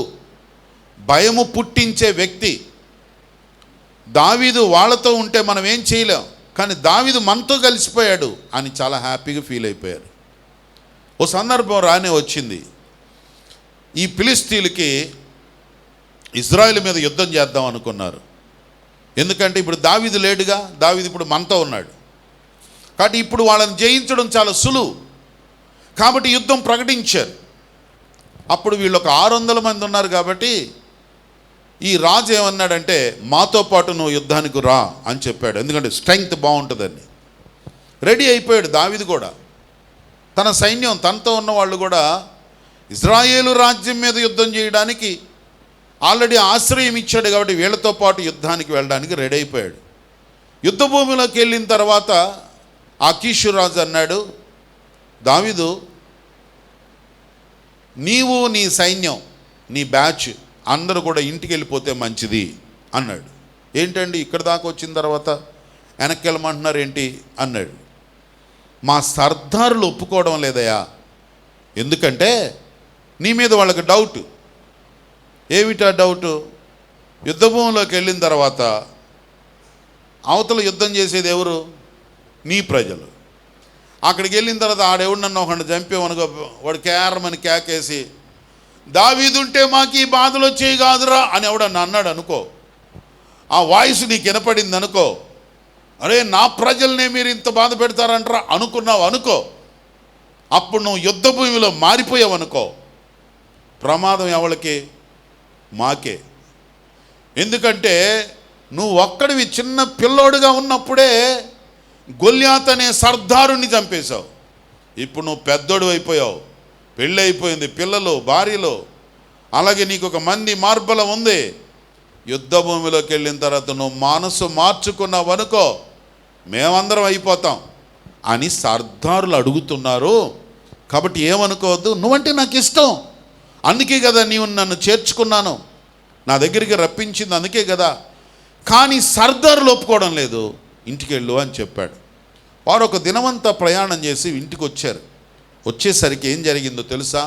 భయము పుట్టించే వ్యక్తి దావీదు. వాళ్ళతో ఉంటే మనం ఏం చేయలేం, కానీ దావీదు మనతో కలిసిపోయాడు అని చాలా హ్యాపీగా ఫీల్ అయిపోయారు. ఓ సందర్భం రానే వచ్చింది, ఈ ఫిలిష్తీయులకి ఇజ్రాయేలు మీద యుద్ధం చేద్దాం అనుకున్నారు. ఎందుకంటే ఇప్పుడు దావీదు లేడుగా, దావీదు ఇప్పుడు మనతో ఉన్నాడు. కాబట్టి ఇప్పుడు వాళ్ళని జయించడం చాలా సులువు. కాబట్టి యుద్ధం ప్రకటించారు. అప్పుడు వీళ్ళు ఒక 600 మంది ఉన్నారు. కాబట్టి ఈ రాజు ఏమన్నాడంటే, మాతో పాటు నువ్వు యుద్ధానికి రా అని చెప్పాడు. ఎందుకంటే స్ట్రెంగ్త్ బాగుంటుందని. రెడీ అయిపోయాడు దావీదు కూడా. తన సైన్యం, తనతో ఉన్న వాళ్ళు కూడా ఇజ్రాయేలు రాజ్యం మీద యుద్ధం చేయడానికి ఆల్రెడీ ఆశ్రయం ఇచ్చాడు. కాబట్టి వీళ్ళతో పాటు యుద్ధానికి వెళ్ళడానికి రెడీ అయిపోయాడు. యుద్ధ భూమిలోకి వెళ్ళిన తర్వాత ఆకీషు రాజు అన్నాడు, దావీదు, నీవు, నీ సైన్యం, నీ బ్యాచ్ అందరూ కూడా ఇంటికి వెళ్ళిపోతే మంచిది అన్నాడు. ఏంటండి ఇక్కడ దాకా వచ్చిన తర్వాత వెనక్కి వెళ్ళమంటున్నారు ఏంటి అన్నాడు. మా సర్దారులు ఒప్పుకోవడం లేదయా, ఎందుకంటే నీ మీద వాళ్ళకి డౌట్. ఏమిటా డౌటు? యుద్ధభూమిలోకి వెళ్ళిన తర్వాత అవతల యుద్ధం చేసేది ఎవరు? నీ ప్రజలు. అక్కడికి వెళ్ళిన తర్వాత ఆడెవడు నన్ను ఒకటి చంపేమనుకో, వాడు కేరమని కేకేసి దావీదుంటే మాకు ఈ బాధలు వచ్చేవి కాదురా అని ఎవడన్నా అన్నాడు అనుకో, ఆ వాయిస్ నీకు వినపడింది అనుకో, అరే నా ప్రజల్నే మీరు ఇంత బాధ పెడతారంటారా అనుకున్నావు అనుకో, అప్పుడు నువ్వు యుద్ధ భూమిలో మారిపోయావు అనుకో, ప్రమాదం ఎవరికి? మాకే. ఎందుకంటే నువ్వు ఒక్కడివి చిన్న పిల్లోడుగా ఉన్నప్పుడే గొల్యాత్ అనే సర్దారుని చంపేశావు. ఇప్పుడు నువ్వు పెద్దోడు అయిపోయావు, పెళ్ళి అయిపోయింది, పిల్లలు, భార్యలు, అలాగే నీకు ఒక మంది మార్బలం ఉంది. యుద్ధ భూమిలోకి వెళ్ళిన తర్వాత నువ్వు మనసు మార్చుకున్నావు అనుకో, మేమందరం అయిపోతాం అని సర్దారులు అడుగుతున్నారు. కాబట్టి ఏమనుకోవద్దు, నువ్వంటే నాకు ఇష్టం, అందుకే కదా నీవు నన్ను చేర్చుకున్నాను, నా దగ్గరికి రప్పించింది అందుకే కదా. కానీ సర్దారులు ఒప్పుకోవడం లేదు, ఇంటికి వెళ్ళు అని చెప్పాడు. వారు ఒక దినమంతా ప్రయాణం చేసి ఇంటికి వచ్చారు. వచ్చేసరికి ఏం జరిగిందో తెలుసా?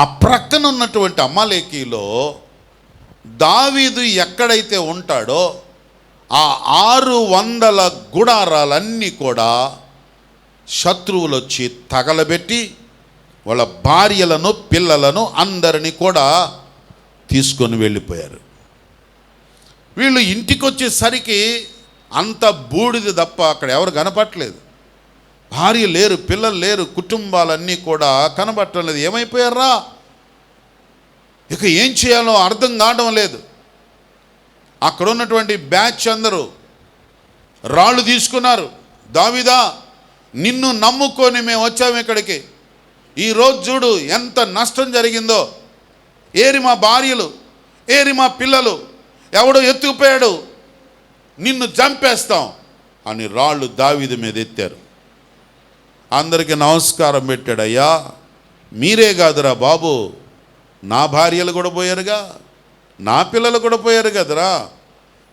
ఆ ప్రక్కన ఉన్నటువంటి అమాలేకీలో దావీదు ఎక్కడైతే ఉంటాడో ఆ 600 గుడారాలన్నీ కూడా శత్రువులు వచ్చి తగలబెట్టి వాళ్ళ భార్యలను, పిల్లలను అందరినీ కూడా తీసుకొని వెళ్ళిపోయారు. వీళ్ళు ఇంటికి వచ్చేసరికి అంత బూడిది తప్ప అక్కడ ఎవరు కనపట్టలేదు. భార్య లేరు, పిల్లలు లేరు, కుటుంబాలన్నీ కూడా కనబట్టలేదు. ఏమైపోయారా? ఇక ఏం చేయాలో అర్థం కావడం లేదు. అక్కడ ఉన్నటువంటి బ్యాచ్ అందరూ రాళ్ళు తీసుకున్నారు. దావీదా, నిన్ను నమ్ముకొని మేము వచ్చాము ఇక్కడికి, ఈరోజు చూడు ఎంత నష్టం జరిగిందో, ఏరి మా భార్యలు, ఏరి మా పిల్లలు, ఎవడో ఎత్తుకుపోయాడు, నిన్ను చంపేస్తాం అని రాళ్ళు దావీదు మీద ఎత్తారు. అందరికీ నమస్కారం పెట్టాడు. అయ్యా మీరే కాదురా బాబు, నా భార్యలు కూడా పోయారుగా, నా పిల్లలు కూడా పోయారు కదరా,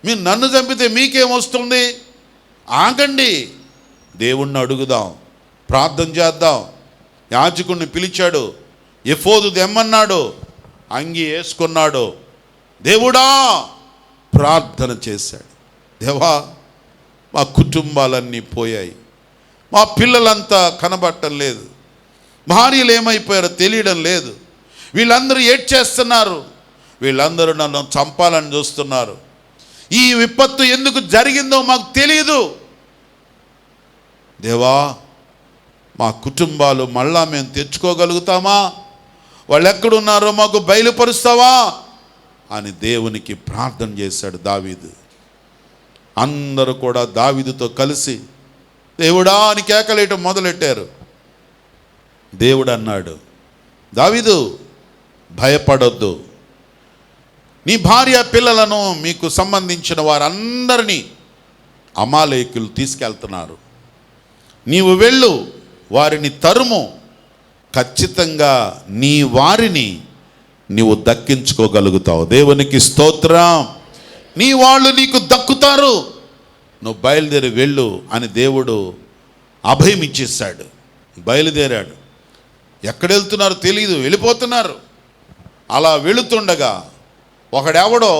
మీరు నన్ను చంపితే మీకేమొస్తుంది? ఆగండి, దేవుణ్ణి అడుగుదాం, ప్రార్థన చేద్దాం. యాజకుడిని పిలిచాడు, ఎఫోదు తెమ్మన్నాడు, అంగి వేసుకున్నాడు. దేవుడా ప్రార్థన చేశాడు. దేవా మా కుటుంబాలన్నీ పోయాయి, మా పిల్లలంతా కనబట్టం లేదు, భార్యలు ఏమైపోయారో తెలియడం లేదు, వీళ్ళందరూ ఏడ్చేస్తున్నారు, వీళ్ళందరూ నన్ను చంపాలని చూస్తున్నారు, ఈ విపత్తు ఎందుకు జరిగిందో మాకు తెలియదు. దేవా మా కుటుంబాలు మళ్ళా మేము తెచ్చుకోగలుగుతామా? వాళ్ళు ఎక్కడున్నారో మాకు బయలుపరుస్తావా అని దేవునికి ప్రార్థన చేశాడు దావీదు. అందరూ కూడా దావీదుతో కలిసి దేవుడా అని కేకలేయటం మొదలెట్టారు. దేవుడు అన్నాడు, దావీదు భయపడొద్దు, నీ భార్య పిల్లలను, మీకు సంబంధించిన వారందరినీ అమాలేకులు తీసుకెళ్తున్నారు, నీవు వెళ్ళు, వారిని తరుము, ఖచ్చితంగా నీ వారిని నీవు దక్కించుకోగలుగుతావు. దేవునికి స్తోత్రం. నీ వాళ్ళు నీకు దక్కుతారు, నువ్వు బయలుదేరి వెళ్ళు అని దేవుడు అభయం ఇచ్చేశాడు. బయలుదేరాడు. ఎక్కడెళ్తున్నారో తెలియదు, వెళ్ళిపోతున్నారు. అలా వెళుతుండగా ఒకడెవడో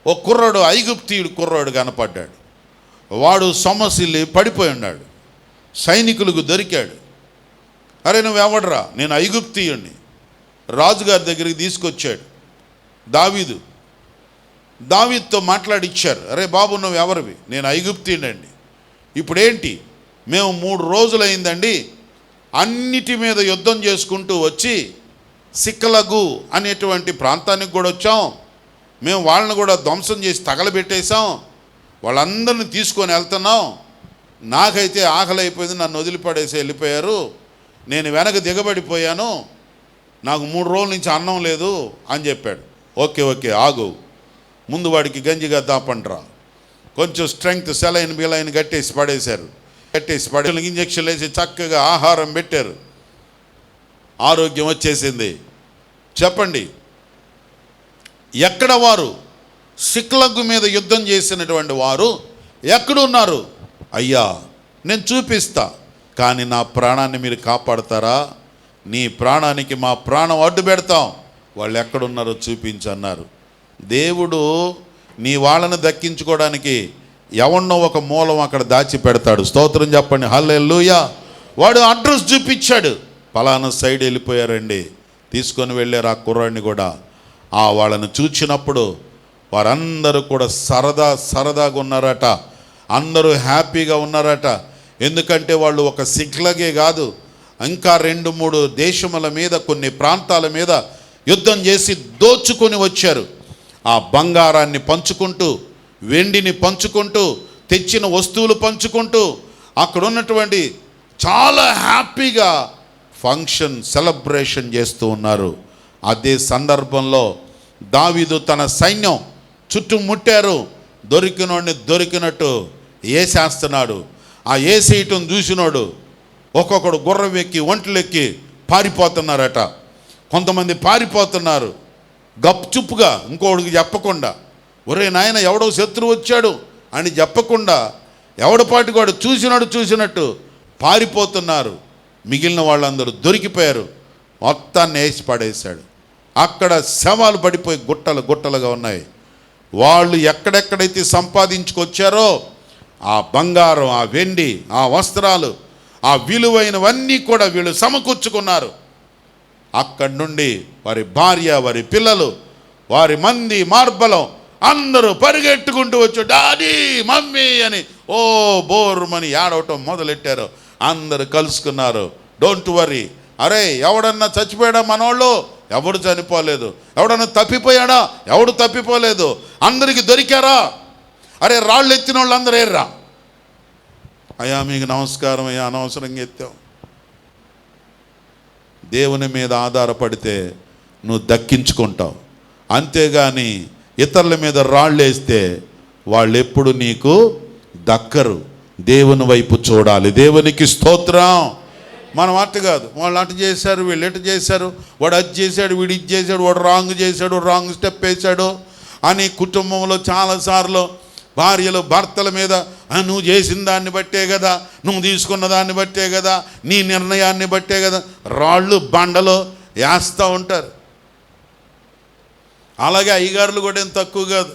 ఓ కుర్రాడు, ఐగుప్తీయుడు కుర్రాడు కనపడ్డాడు. వాడు సొమ్మసిల్లి పడిపోయి ఉన్నాడు. సైనికులకు దొరికాడు. అరే నువ్వెవడరా? నేను ఐగుప్తీయుడిని. రాజుగారి దగ్గరికి తీసుకొచ్చాడు. దావీదుతో మాట్లాడిచ్చారు. అరే బాబు నువ్వు ఎవరివి? నేను ఐగుప్తీయుడండి. ఇప్పుడేంటి? మేము 3 రోజులైందండి అన్నిటి మీద యుద్ధం చేసుకుంటూ వచ్చి సిక్లగు అనేటువంటి ప్రాంతానికి కూడా వచ్చాం. మేము వాళ్ళని కూడా ధ్వంసం చేసి తగలబెట్టేశాం, వాళ్ళందరిని తీసుకొని వెళ్తున్నాం. నాకైతే ఆకలి అయిపోయింది, నన్ను వదిలిపడేసి వెళ్ళిపోయారు, నేను వెనక దిగబడిపోయాను, నాకు 3 రోజుల నుంచి అన్నం లేదు అని చెప్పాడు. ఓకే ఆగు, ముందు వాడికి గంజిగా దాపండ్రా. కొంచెం స్ట్రెంగ్త్ సెలైన్ బిలైన్ కట్టేసి పడేశారు. ఇంజక్షన్లు వేసి చక్కగా ఆహారం పెట్టారు. ఆరోగ్యం వచ్చేసింది. చెప్పండి, ఎక్కడ వారు? సిక్లగు మీద యుద్ధం చేసినటువంటి వారు ఎక్కడున్నారు? అయ్యా నేను చూపిస్తా, కానీ నా ప్రాణాన్ని మీరు కాపాడతారా? నీ ప్రాణానికి మా ప్రాణం అడ్డు పెడతాం, వాళ్ళు ఎక్కడున్నారో చూపించన్నారు. దేవుడు నీ వాళ్ళని దక్కించుకోవడానికి ఎవన్నో ఒక మూలం అక్కడ దాచి పెడతాడు. స్తోత్రం చెప్పండి, హల్లెలూయా. వాడు అడ్రస్ చూపించాడు, పలానా సైడ్ వెళ్ళిపోయారండి, తీసుకొని వెళ్ళారు ఆ కుర్రాడిని కూడా. వాళ్ళను చూచినప్పుడు వారందరూ కూడా సరదాగా ఉన్నారట, అందరూ హ్యాపీగా ఉన్నారట. ఎందుకంటే వాళ్ళు ఒక సిక్లగే కాదు, ఇంకా 2-3 దేశముల మీద, కొన్ని ప్రాంతాల మీద యుద్ధం చేసి దోచుకొని వచ్చారు. ఆ బంగారాన్ని పంచుకుంటూ, వెండిని పంచుకుంటూ, తెచ్చిన వస్తువులు పంచుకుంటూ అక్కడ ఉన్నటువంటి చాలా హ్యాపీగా ఫంక్షన్ సెలబ్రేషన్ చేస్తూ ఉన్నారు. అదే సందర్భంలో దావీదు తన సైన్యం చుట్టుముట్టారు. దొరికినోడిని దొరికినట్టు ఏసేస్తున్నాడు. ఆ ఏసేయటం చూసినోడు ఒక్కొక్కడు గుర్రం ఎక్కి ఒంట్లెక్కి పారిపోతున్నారట. కొంతమంది పారిపోతున్నారు గప్చుప్పుగా, ఇంకోడికి చెప్పకుండా. ఒరే నాయన, ఎవడో శత్రువు వచ్చాడు అని చెప్పకుండా ఎవడపాటి వాడు చూసినట్టు పారిపోతున్నారు. మిగిలిన వాళ్ళందరూ దొరికిపోయారు. మొత్తాన్ని వేసి పడేశాడు. అక్కడ శవాలు పడిపోయి గుట్టలుగా ఉన్నాయి. వాళ్ళు ఎక్కడెక్కడైతే సంపాదించుకొచ్చారో ఆ బంగారం, ఆ వెండి, ఆ వస్త్రాలు, ఆ విలువైనవన్నీ కూడా వీళ్ళు సమకూర్చుకున్నారు. అక్కడి నుండి వారి భార్య, వారి పిల్లలు, వారి మంది మార్బలం అందరూ పరిగెట్టుకుంటూ వచ్చి డాడీ, మమ్మీ అని బోర్మని ఏడవటం మొదలెట్టారు. అందరూ కలుసుకున్నారు. డోంట్ వరీ, అరే ఎవడన్నా చచ్చిపోయాడా మనోళ్ళు? ఎవడు చనిపోలేదు. ఎవడన్నా తప్పిపోయాడా? ఎవడు తప్పిపోలేదు. అందరికీ దొరికారా? అరే రాళ్ళు ఎత్తిన వాళ్ళు అందరూ ఏర్రా. అయ్యా మీకు నమస్కారం అయ్యా, అనవసరంగా ఎత్తాం. దేవుని మీద ఆధారపడితే నువ్వు దక్కించుకుంటావు, అంతేగాని ఇతరుల మీద రాళ్ళు వేస్తే వాళ్ళు ఎప్పుడు నీకు దక్కరు. దేవుని వైపు చూడాలి. దేవునికి స్తోత్రం. మనం అట్ట కాదు, వాళ్ళు అటు చేశారు, వీళ్ళు ఎటు చేశారు, వాడు అది చేశాడు, వీడు ఇది చేశాడు, వాడు రాంగ్ చేశాడు, రాంగ్ స్టెప్ వేశాడు అని కుటుంబంలో చాలాసార్లు భార్యలు భర్తల మీద నువ్వు చేసిన దాన్ని బట్టే కదా, నువ్వు తీసుకున్న దాన్ని బట్టే కదా, నీ నిర్ణయాన్ని బట్టే కదా రాళ్ళు బండలు వేస్తూ ఉంటారు. అలాగే అయ్యగారులు కూడా ఏం తక్కువ కాదు,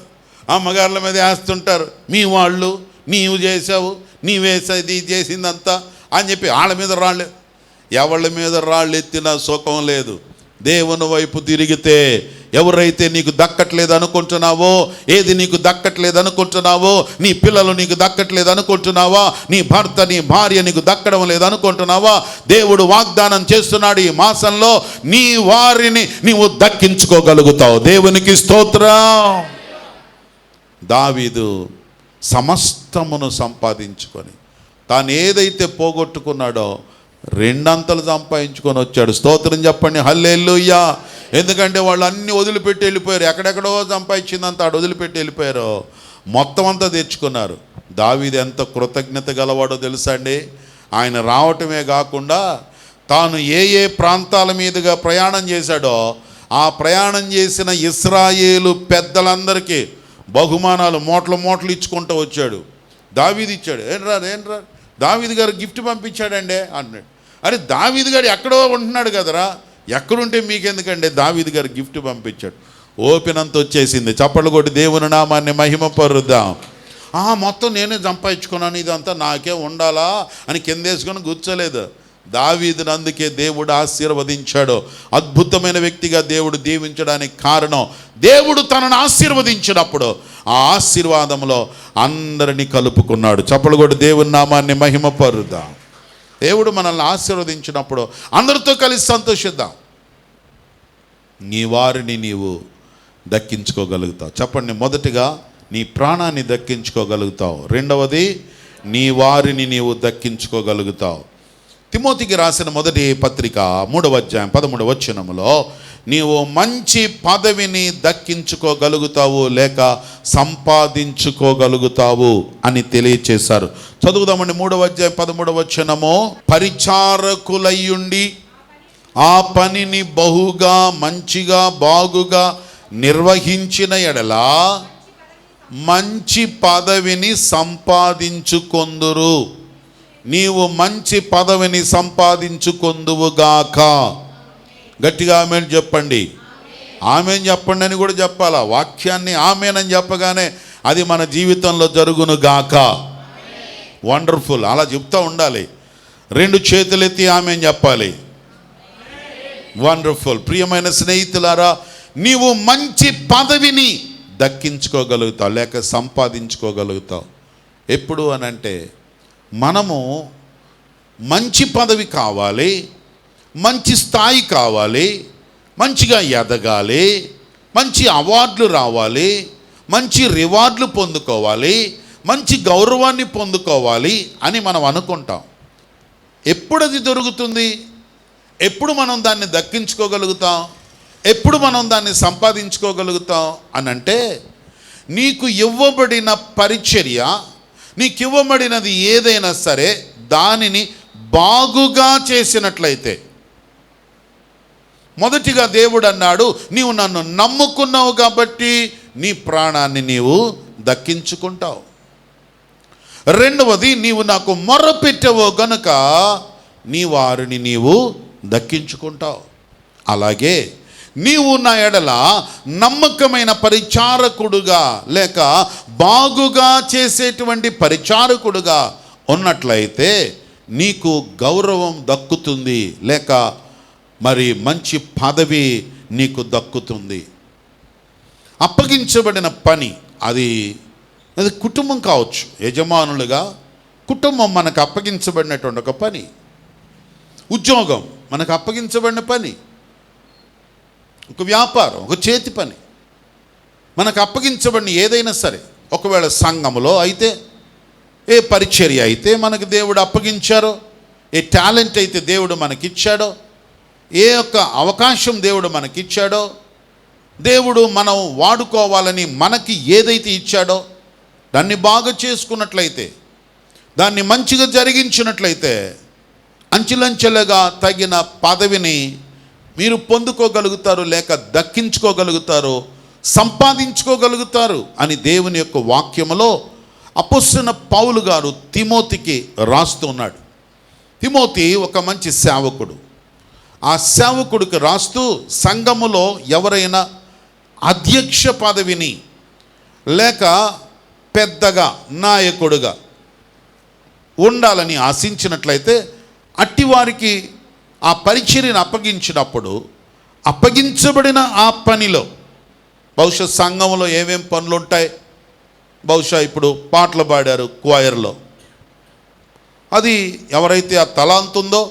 అమ్మగారుల మీద వేస్తుంటారు. మీ వాళ్ళు నీవు చేసావు, నీవేసేది చేసిందంతా అని చెప్పి వాళ్ళ మీద రాళ్ళు. ఎవళ్ళ మీద రాళ్ళు ఎత్తినా సుఖం లేదు. దేవుని వైపు తిరిగితే ఎవరైతే నీకు దక్కట్లేదు అనుకుంటున్నావో, ఏది నీకు దక్కట్లేదు అనుకుంటున్నావో, నీ పిల్లలు నీకు దక్కట్లేదు అనుకుంటున్నావా, నీ భర్త నీ భార్య నీకు దక్కడం లేదు అనుకుంటున్నావా, దేవుడు వాగ్దానం చేస్తున్నాడు ఈ మాసంలో నీ వారిని నీవు దక్కించుకోగలుగుతావు. దేవునికి స్తోత్రం. దావీదు సమస్తమును సంపాదించుకొని తాను ఏదైతే పోగొట్టుకున్నాడో 2 అంతలు సంపాదించుకొని వచ్చాడు. స్తోత్రం చెప్పండి, హల్లెలూయా. ఎందుకంటే వాళ్ళు అన్నీ వదిలిపెట్టి వెళ్ళిపోయారు. ఎక్కడెక్కడో సంపాదించిందంతా ఆడు వదిలిపెట్టి వెళ్ళిపోయారు, మొత్తం అంతా తెచ్చుకున్నారు. దావీదు ఎంత కృతజ్ఞత గలవాడో తెలుసా అండి. ఆయన రావటమే కాకుండా తాను ఏ ప్రాంతాల మీదుగా ప్రయాణం చేశాడో ఆ ప్రయాణం చేసిన ఇశ్రాయేలు పెద్దలందరికీ బహుమానాలు మూటలు ఇచ్చుకుంటూ వచ్చాడు. దావీదు ఇచ్చాడు. ఏంట్రా దావీదు గారు గిఫ్ట్ పంపించాడండి అన్నాడు. అరే దావీదు గారు ఎక్కడో ఉంటున్నాడు కదరా, ఎక్కడుంటే మీకెందుకండి, దావీదు గారు గిఫ్ట్ పంపించాడు. ఓపెనంత వచ్చేసింది. చప్పట్లు కొట్టి దేవుని నామాన్ని మహిమపరుద్దాం. మొత్తం నేనే సంపాదించుకున్నాను, ఇదంతా నాకే ఉండాలా అని కిందేసుకొని కూర్చోలేదు. దావీదును అందుకే దేవుడు ఆశీర్వదించాడు. అద్భుతమైన వ్యక్తిగా దేవుడు దీవించడానికి కారణం, దేవుడు తనను ఆశీర్వదించినప్పుడు ఆ ఆశీర్వాదంలో అందరినీ కలుపుకున్నాడు. చప్పట్లు కొట్టి దేవుని నామాన్ని మహిమపరుద్దాం. దేవుడు మనల్ని ఆశీర్వదించినప్పుడు అందరితో కలిసి సంతోషిద్దాం. నీ వారిని నీవు దక్కించుకోగలుగుతావు. చెప్పండి, మొదటిగా నీ ప్రాణాన్ని దక్కించుకోగలుగుతావు, రెండవది నీ వారిని నీవు దక్కించుకోగలుగుతావు. తిమోతికి రాసిన మొదటి పత్రిక 3వ అధ్యాయం 13వ వచనములో నీవు మంచి పదవిని దక్కించుకోగలుగుతావు లేక సంపాదించుకోగలుగుతావు అని తెలియచేశారు. చదువుదామండి. 3వ అధ్యాయం 13వ వచనము, పరిచారకులయ్యుండి ఆ పనిని బహుగా మంచిగా బాగుగా నిర్వహించిన ఎడల మంచి పదవిని సంపాదించుకొందురు. నీవు మంచి పదవిని సంపాదించుకొందువుగాక. గట్టిగా ఆమెన్ చెప్పండి. ఆమెన్ చెప్పండి అని కూడా చెప్పాలా. వాక్యాన్ని ఆమెనని చెప్పగానే అది మన జీవితంలో జరుగును గాక. వండర్ఫుల్, అలా చెప్తూ ఉండాలి. 2 చేతులెత్తి ఆమెన్ చెప్పాలి. వండర్ఫుల్. ప్రియమైన స్నేహితులారా, నీవు మంచి పదవిని దక్కించుకోగలుగుతావు లేక సంపాదించుకోగలుగుతావు. ఎప్పుడు అనంటే మనము మంచి పదవి కావాలి, మంచి స్థాయి కావాలి, మంచిగా ఎదగాలి, మంచి అవార్డులు రావాలి, మంచి రివార్డులు పొందుకోవాలి, మంచి గౌరవాన్ని పొందుకోవాలి అని మనం అనుకుంటాం. ఎప్పుడు అది దొరుకుతుంది? ఎప్పుడు మనం దాన్ని దక్కించుకోగలుగుతాం? ఎప్పుడు మనం దాన్ని సంపాదించుకోగలుగుతాం అని అంటే, నీకు ఇవ్వబడిన పరిచర్య, నీకు ఇవ్వబడినది ఏదైనా సరే దానిని బాగుగా చేసినట్లయితే. మొదటిగా దేవుడు అన్నాడు, నీవు నన్ను నమ్ముకున్నావు కాబట్టి నీ ప్రాణాన్ని నీవు దక్కించుకుంటావు. రెండవది, నీవు నాకు మొర్రపెట్టవో గనుక నీ వారిని నీవు దక్కించుకుంటావు. అలాగే నీవు నా ఎడల నమ్మకమైన పరిచారకుడుగా లేక బాగుగా చేసేటువంటి పరిచారకుడుగా ఉన్నట్లయితే నీకు గౌరవం దక్కుతుంది, లేక మరి మంచి పదవి నీకు దక్కుతుంది. అప్పగించబడిన పని అది కుటుంబం కావచ్చు. యజమానులుగా కుటుంబం మనకు అప్పగించబడినటువంటి ఒక పని. ఉద్యోగం మనకు అప్పగించబడిన పని. ఒక వ్యాపారం, ఒక చేతి పని, మనకు అప్పగించబడిన ఏదైనా సరే. ఒకవేళ సంఘములో అయితే, ఏ పరిచర్య అయితే మనకు దేవుడు అప్పగించారో, ఏ టాలెంట్ అయితే దేవుడు మనకిచ్చాడో, ఏ యొక్క అవకాశం దేవుడు మనకిచ్చాడో, దేవుడు మనం వాడుకోవాలని మనకి ఏదైతే ఇచ్చాడో దాన్ని బాగా చేసుకున్నట్లయితే, దాన్ని మంచిగా జరిగించినట్లయితే అంచెలంచెలుగా తగిన పదవిని మీరు పొందుకోగలుగుతారు, లేక దక్కించుకోగలుగుతారు, సంపాదించుకోగలుగుతారు అని దేవుని యొక్క వాక్యములో అపొస్తలుడైన పౌలు గారు తిమోతికి రాస్తూ ఉన్నాడు. తిమోతి ఒక మంచి సేవకుడు. ఆ సేవకుడికి రాస్తూ, సంఘములో ఎవరైనా అధ్యక్ష పదవిని లేక పెద్దగా నాయకుడుగా ఉండాలని ఆశించినట్లయితే అట్టివారికి ఆ పరిచర్యను అప్పగించినప్పుడు అప్పగించబడిన ఆ పనిలో బహుశా సంఘంలో ఏమేం పనులు ఉంటాయి, బహుశా ఇప్పుడు పాటలు పాడారు క్వైర్లో, అది ఎవరైతే ఆ తలాంతు ఉందో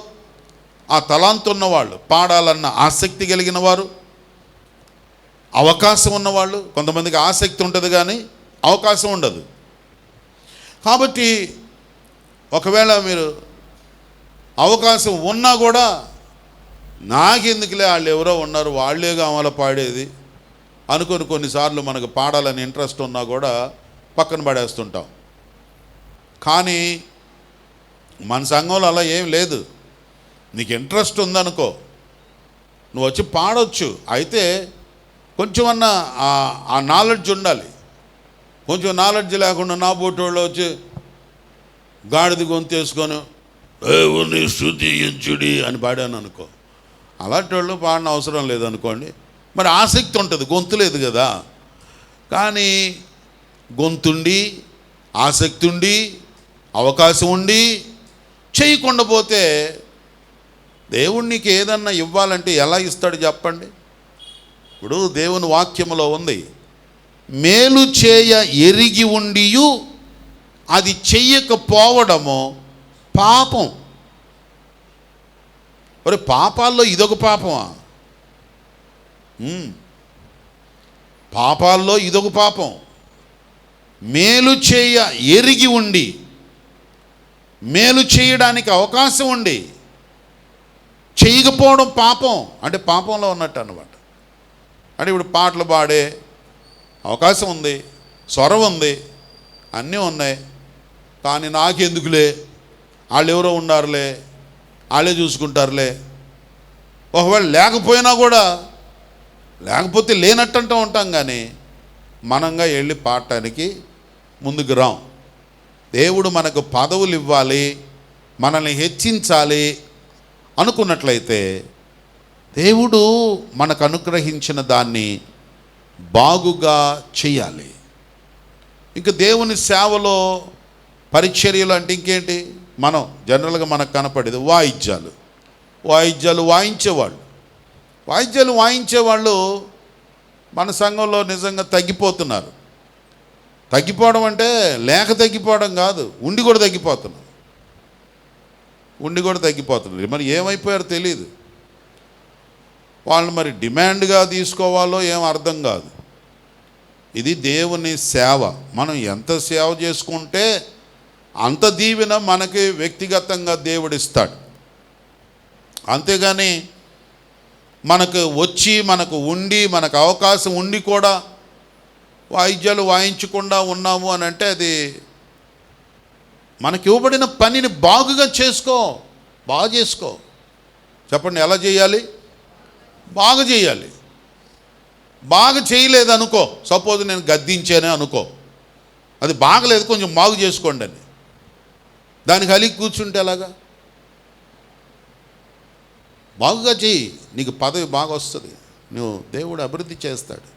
ఆ తలాంతు ఉన్నవాళ్ళు, పాడాలన్న ఆసక్తి కలిగిన వారు, అవకాశం ఉన్నవాళ్ళు. కొంతమందికి ఆసక్తి ఉంటుంది కానీ అవకాశం ఉండదు. కాబట్టి ఒకవేళ మీరు అవకాశం ఉన్నా కూడా నాకెందుకులే, వాళ్ళు ఎవరో ఉన్నారు వాళ్ళే కావాల పాడేది అనుకొని కొన్నిసార్లు మనకు పాడాలని ఇంట్రెస్ట్ ఉన్నా కూడా పక్కన పడేస్తుంటాం. కానీ మన సంఘంలో అలా ఏం లేదు. నీకు ఇంట్రెస్ట్ ఉందనుకో, నువ్వు వచ్చి పాడొచ్చు. అయితే కొంచెమన్నా ఆ నాలెడ్జ్ ఉండాలి. కొంచెం నాలెడ్జ్ లేకుండా నా బోటోళ్ళు వచ్చి గాడిద గొంతేసుకొని దేవుని స్తుతించుడి అని పాడాను అనుకో, అలాంటి వాళ్ళు పాడిన అవసరం లేదనుకోండి. మరి ఆసక్తి ఉంటుంది, గొంతు లేదు కదా. కానీ గొంతుండి, ఆసక్తి ఉండి, అవకాశం ఉండి చేయకుండా పోతే దేవుడు నీకు ఏదన్నా ఇవ్వాలంటే ఎలా ఇస్తాడు చెప్పండి? ఇప్పుడు దేవుని వాక్యములో ఉంది, మేలు చేయ ఎరిగి ఉండియు అది చెయ్యకపోవడము పాపం. మరి పాపాల్లో ఇదొక పాపమా? పాపాల్లో ఇదొక పాపం. మేలు చేయ ఎరిగి ఉండి, మేలు చేయడానికి అవకాశం ఉండి చేయకపోవడం పాపం. అంటే పాపంలో ఉన్నట్టు అన్నమాట. అంటే ఇప్పుడు పాటలు పాడే అవకాశం ఉంది, స్వరం ఉంది, అన్నీ ఉన్నాయి. కానీ నాకెందుకులే, వాళ్ళు ఎవరో ఉన్నారులే, వాళ్ళే చూసుకుంటారులే. ఒకవేళ లేకపోయినా కూడా, లేకపోతే లేనట్టు అంటూ ఉంటాం కానీ మనంగా వెళ్ళి పాడటానికి ముందుకు రాం. దేవుడు మనకు పదవులు ఇవ్వాలి, మనల్ని హెచ్చించాలి అనుకున్నట్లయితే దేవుడు మనకు అనుగ్రహించిన దాన్ని బాగుగా చేయాలి. ఇంకా దేవుని సేవలో పరిచర్యలు అంటే ఇంకేంటి? మనం జనరల్గా మనకు కనపడేది వాయిద్యాలు వాయించేవాళ్ళు. వాయిద్యాలు వాయించే వాళ్ళు మన సంఘంలో నిజంగా తగ్గిపోతున్నారు. తగ్గిపోవడం అంటే లేక తగ్గిపోవడం కాదు, ఉండి కూడా తగ్గిపోతున్నారు. మరి ఏమైపోయారో తెలియదు. వాళ్ళు మరి డిమాండ్గా తీసుకోవాలో ఏం అర్థం కాదు. ఇది దేవుని సేవ. మనం ఎంత సేవ చేసుకుంటే అంత దీవెన మనకి వ్యక్తిగతంగా దేవుడిస్తాడు. అంతేగాని మనకు వచ్చి మనకు ఉండి మనకు అవకాశం ఉండి కూడా వాయిద్యాలు వాయించకుండా ఉన్నాము అని అంటే అది మనకి ఇవ్వబడిన పనిని బాగా చేసుకో. చెప్పండి, ఎలా చేయాలి? బాగా చేయాలి. బాగా చేయలేదు అనుకో, సపోజ్ నేను గద్దించానే అనుకో, అది బాగలేదు, కొంచెం బాగు చేసుకోండి అని దానికి అలిగి కూర్చుంటే ఎలాగా? బాగుగా చెయ్యి, నీకు పదవి బాగా వస్తుంది, నువ్వు దేవుడు అభివృద్ధి చేస్తాడు.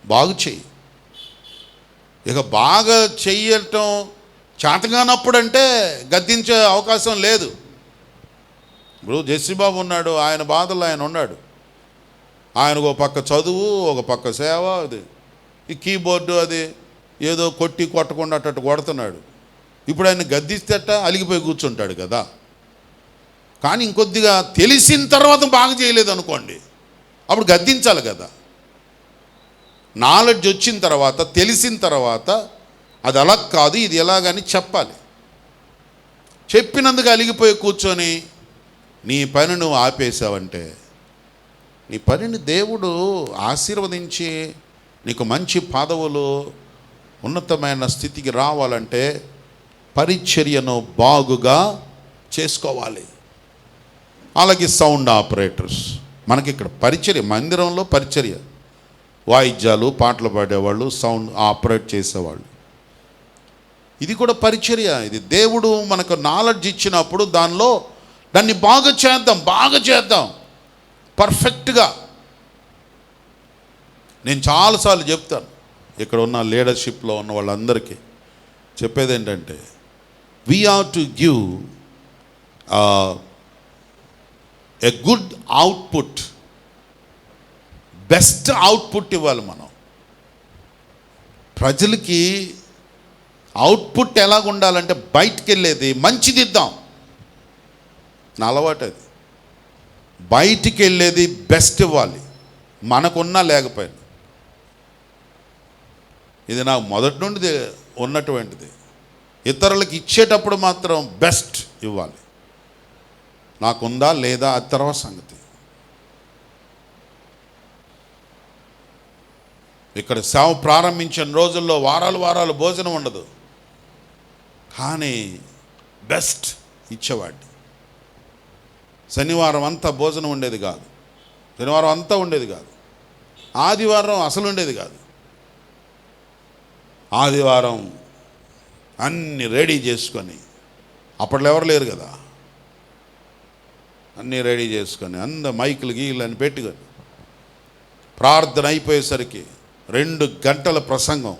బాగు చెయ్యి. ఇక బాగా చెయ్యటం చేతగానప్పుడు అంటే గద్దించే అవకాశం లేదు. ఇప్పుడు జెస్సీబాబు ఉన్నాడు, ఆయన బాధల్లో ఆయన ఉన్నాడు. ఆయనకు ఒక పక్క చదువు, ఒక పక్క సేవ, అది ఈ కీబోర్డు అది ఏదో కొట్టకుండా అట్టు కొడుతున్నాడు. ఇప్పుడు ఆయన గద్దిస్తేట అలిగిపోయి కూర్చుంటాడు కదా. కానీ ఇంకొద్దిగా తెలిసిన తర్వాత బాగా చేయలేదు అనుకోండి, అప్పుడు గద్దించాలి కదా. నాలెడ్జ్ వచ్చిన తర్వాత, తెలిసిన తర్వాత అది అలా కాదు, ఇది ఎలాగని చెప్పాలి. చెప్పినందుకు అలిగిపోయి కూర్చొని నీ పని నువ్వు ఆపేసావంటే, నీ పనిని దేవుడు ఆశీర్వదించి నీకు మంచి పదవులు, ఉన్నతమైన స్థితికి రావాలంటే పరిచర్యను బాగుగా చేసుకోవాలి. అలాగే సౌండ్ ఆపరేటర్స్, మనకి ఇక్కడ పరిచర్య, మందిరంలో పరిచర్య, వాయిద్యాలు పాటలు పాడేవాళ్ళు, సౌండ్ ఆపరేట్ చేసేవాళ్ళు, ఇది కూడా పరిచర్య. ఇది దేవుడు మనకు నాలెడ్జ్ ఇచ్చినప్పుడు దాన్ని బాగా చేద్దాం పర్ఫెక్ట్గా. నేను చాలాసార్లు చెప్తాను, ఇక్కడ ఉన్న లీడర్షిప్లో ఉన్న వాళ్ళందరికీ చెప్పేది ఏంటంటే, we are to give a good output, best output ఇవ్వాలి మనం. ప్రజలకి అవుట్పుట్ ఎలాగ ఉండాలంటే, బయటికి వెళ్ళేది మంచిది ఇద్దాం. నా అలవాటు అది. బయటికి వెళ్ళేది బెస్ట్ ఇవ్వాలి, మనకున్నా లేకపోయినా. ఇది నాకు మొదటి నుండి ఉన్నటువంటిది. ఇతరులకు ఇచ్చేటప్పుడు మాత్రం బెస్ట్ ఇవ్వాలి. నాకుందా లేదా అది తర్వాత సంగతి. ఇక్కడ సేవ ప్రారంభించిన రోజుల్లో వారాలు భోజనం ఉండదు, కానీ బెస్ట్ ఇచ్చేవాడిని. శనివారం అంతా భోజనం ఉండేది కాదు, శనివారం అంతా ఉండేది కాదు, ఆదివారం అసలు ఉండేది కాదు. ఆదివారం అన్నీ రెడీ చేసుకొని, అప్పట్లో ఎవరు లేరు కదా, అన్నీ రెడీ చేసుకొని మైకులు గీకులు అని పెట్టుకొని ప్రార్థన అయిపోయేసరికి 2 గంటల ప్రసంగం,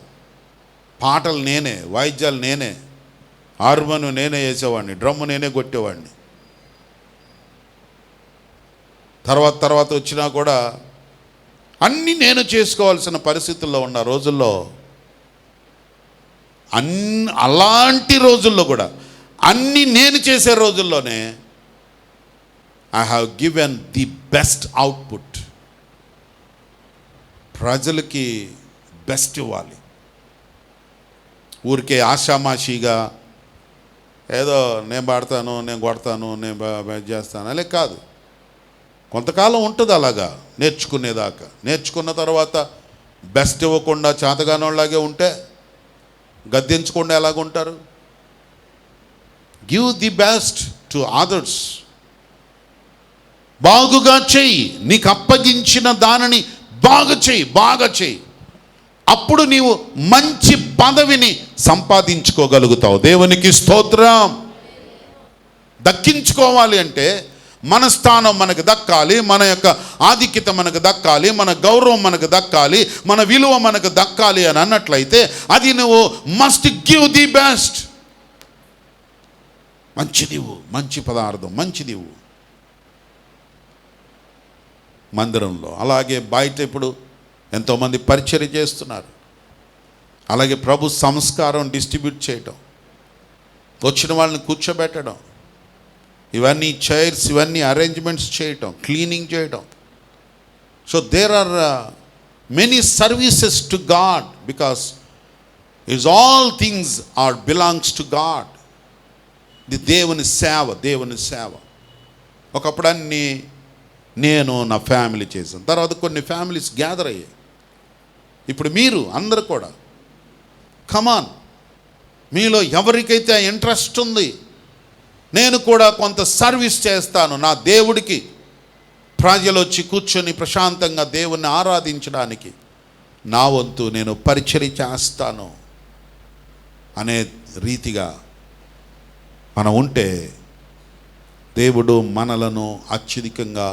పాటలు నేనే, వాయిద్యాలు నేనే, హార్మోనియం నేనే వేసేవాడిని, డ్రమ్ము నేనే కొట్టేవాడిని. తర్వాత వచ్చినా కూడా అన్నీ నేను చేసుకోవాల్సిన పరిస్థితుల్లో ఉన్న రోజుల్లో, అలాంటి రోజుల్లో కూడా అన్నీ నేను చేసే రోజుల్లోనే I have given the best output. ప్రజలకి బెస్ట్ ఇవ్వాలి. ఊరికే ఆషామాషిగా ఏదో నేను పాడతాను, నేను కొడతాను, నేను చేస్తాను అలే కాదు. కొంతకాలం ఉంటుంది అలాగా నేర్చుకునేదాకా. నేర్చుకున్న తర్వాత బెస్ట్ ఇవ్వకుండా చేతగానోళ్ళలాగే ఉంటే గద్దించకుండా ఎలాగుంటారు? Give the best to others. బాగుగా చెయ్యి, నీకు అప్పగించిన దానిని బాగా చెయ్యి. అప్పుడు నీవు మంచి పదవిని సంపాదించుకోగలుగుతావు. దేవునికి స్తోత్రం. దక్కించుకోవాలి అంటే మన స్థానం మనకు దక్కాలి, మన యొక్క ఆధిక్యత మనకు దక్కాలి, మన గౌరవం మనకు దక్కాలి, మన విలువ మనకు దక్కాలి అని అన్నట్లయితే అది నువ్వు మస్ట్ గివ్ ది బెస్ట్. మంచిదివు, మంచి పదార్థం మంచిదివు. మందిరంలో, అలాగే బయట ఇప్పుడు ఎంతోమంది పరిచర్య చేస్తున్నారు. అలాగే ప్రభు సంస్కారం డిస్ట్రిబ్యూట్ చేయటం, వచ్చిన వాళ్ళని కూర్చోబెట్టడం, ఇవన్నీ చైర్స్, ఇవన్నీ అరేంజ్మెంట్స్ చేయటం, క్లీనింగ్ చేయటం. So there are many services to God because it's all things are belongs to God. ఇది దేవుని సేవ, దేవుని సేవ. ఒకప్పుడు అన్నీ నేను నా ఫ్యామిలీ చేశాను, తర్వాత కొన్ని ఫ్యామిలీస్ గ్యాదర్ అయ్యాయి. ఇప్పుడు మీరు అందరు కూడా కమాన్, మీలో ఎవరికైతే ఇంట్రెస్ట్ ఉంది, నేను కూడా కొంత సర్వీస్ చేస్తాను నా దేవుడికి, ప్రజలు వచ్చి కూర్చొని ప్రశాంతంగా దేవుణ్ణి ఆరాధించడానికి నా వంతు నేను పరిచర్య చేస్తాను అనే రీతిగా మనం ఉంటే దేవుడు మనలను అత్యధికంగా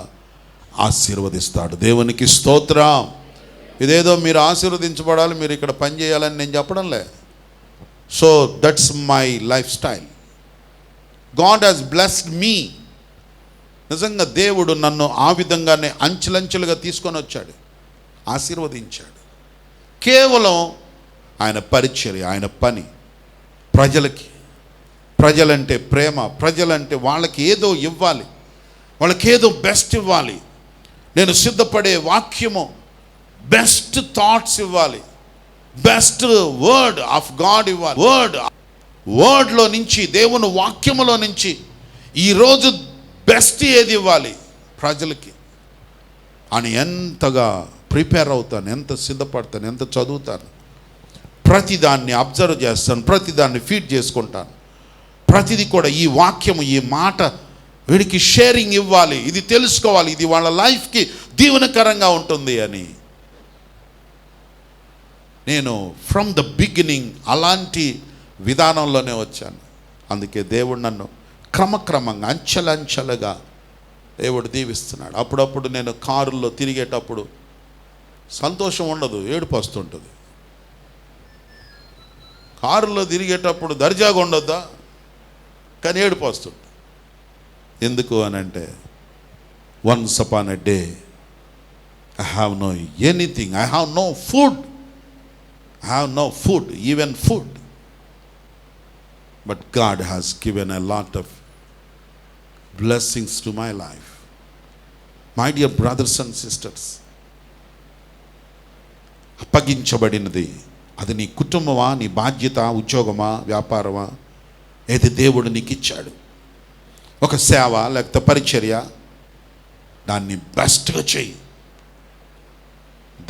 ఆశీర్వదిస్తాడు. దేవునికి స్తోత్రం. ఇదేదో మీరు ఆశీర్వదించబడాలి, మీరు ఇక్కడ పని చేయాలని నేను చెప్పడంలే. So that's my lifestyle. God has blessed me. నిజంగా దేవుడు నన్ను ఆ విధంగానే అంచెలంచెలుగా తీసుకొని వచ్చాడు, ఆశీర్వదించాడు. కేవలం ఆయన పరిచర్య, ఆయన పని, ప్రజలకి, ప్రజలంటే ప్రేమ, ప్రజలంటే వాళ్ళకి ఏదో ఇవ్వాలి, వాళ్ళకి ఏదో బెస్ట్ ఇవ్వాలి. నేను సిద్ధపడే వాక్యము బెస్ట్ థాట్స్ ఇవ్వాలి, బెస్ట్ వర్డ్ ఆఫ్ గాడ్ ఇవ్వాలి. వర్డ్లో నుంచి, దేవుని వాక్యములో నుంచి ఈరోజు బెస్ట్ ఏది ఇవ్వాలి ప్రజలకి అని ఎంతగా ప్రిపేర్ అవుతాను, ఎంత సిద్ధపడతాను, ఎంత చదువుతాను. ప్రతిదాన్ని అబ్జర్వ్ చేస్తాను, ప్రతిదాన్ని ఫీడ్ చేసుకుంటాను. ప్రతిదీ కూడా ఈ వాక్యము, ఈ మాట వీడికి షేరింగ్ ఇవ్వాలి, ఇది తెలుసుకోవాలి, ఇది వాళ్ళ లైఫ్కి దీవెనకరంగా ఉంటుంది అని నేను ఫ్రమ్ ద బిగినింగ్ అలాంటి విధానంలోనే వచ్చాను. అందుకే దేవుడు నన్ను క్రమక్రమంగా అంచెలంచెలుగా దేవుడు దీవిస్తున్నాడు. అప్పుడప్పుడు నేను కారులో తిరిగేటప్పుడు సంతోషం ఉండదు, ఏడుపు వస్తుంటుంది. కారులో తిరిగేటప్పుడు దర్జాగా ఉండొద్దా, కానీ ఏడుపు వస్తుంది. ఎందుకు అని అంటే once upon a day I have no anything, I have no food, I have no food, even food. But God has given a lot of blessings to my life. My dear brothers and sisters, అప్పగించబడినది అది నీ కుటుంబమా, నీ బాధ్యత, ఉద్యోగమా, వ్యాపారమా, ఏది దేవుడు నీకు ఇచ్చాడు, ఒక సేవ లేకపోతే పరిచర్య, దాన్ని బెస్ట్గా చెయ్యి.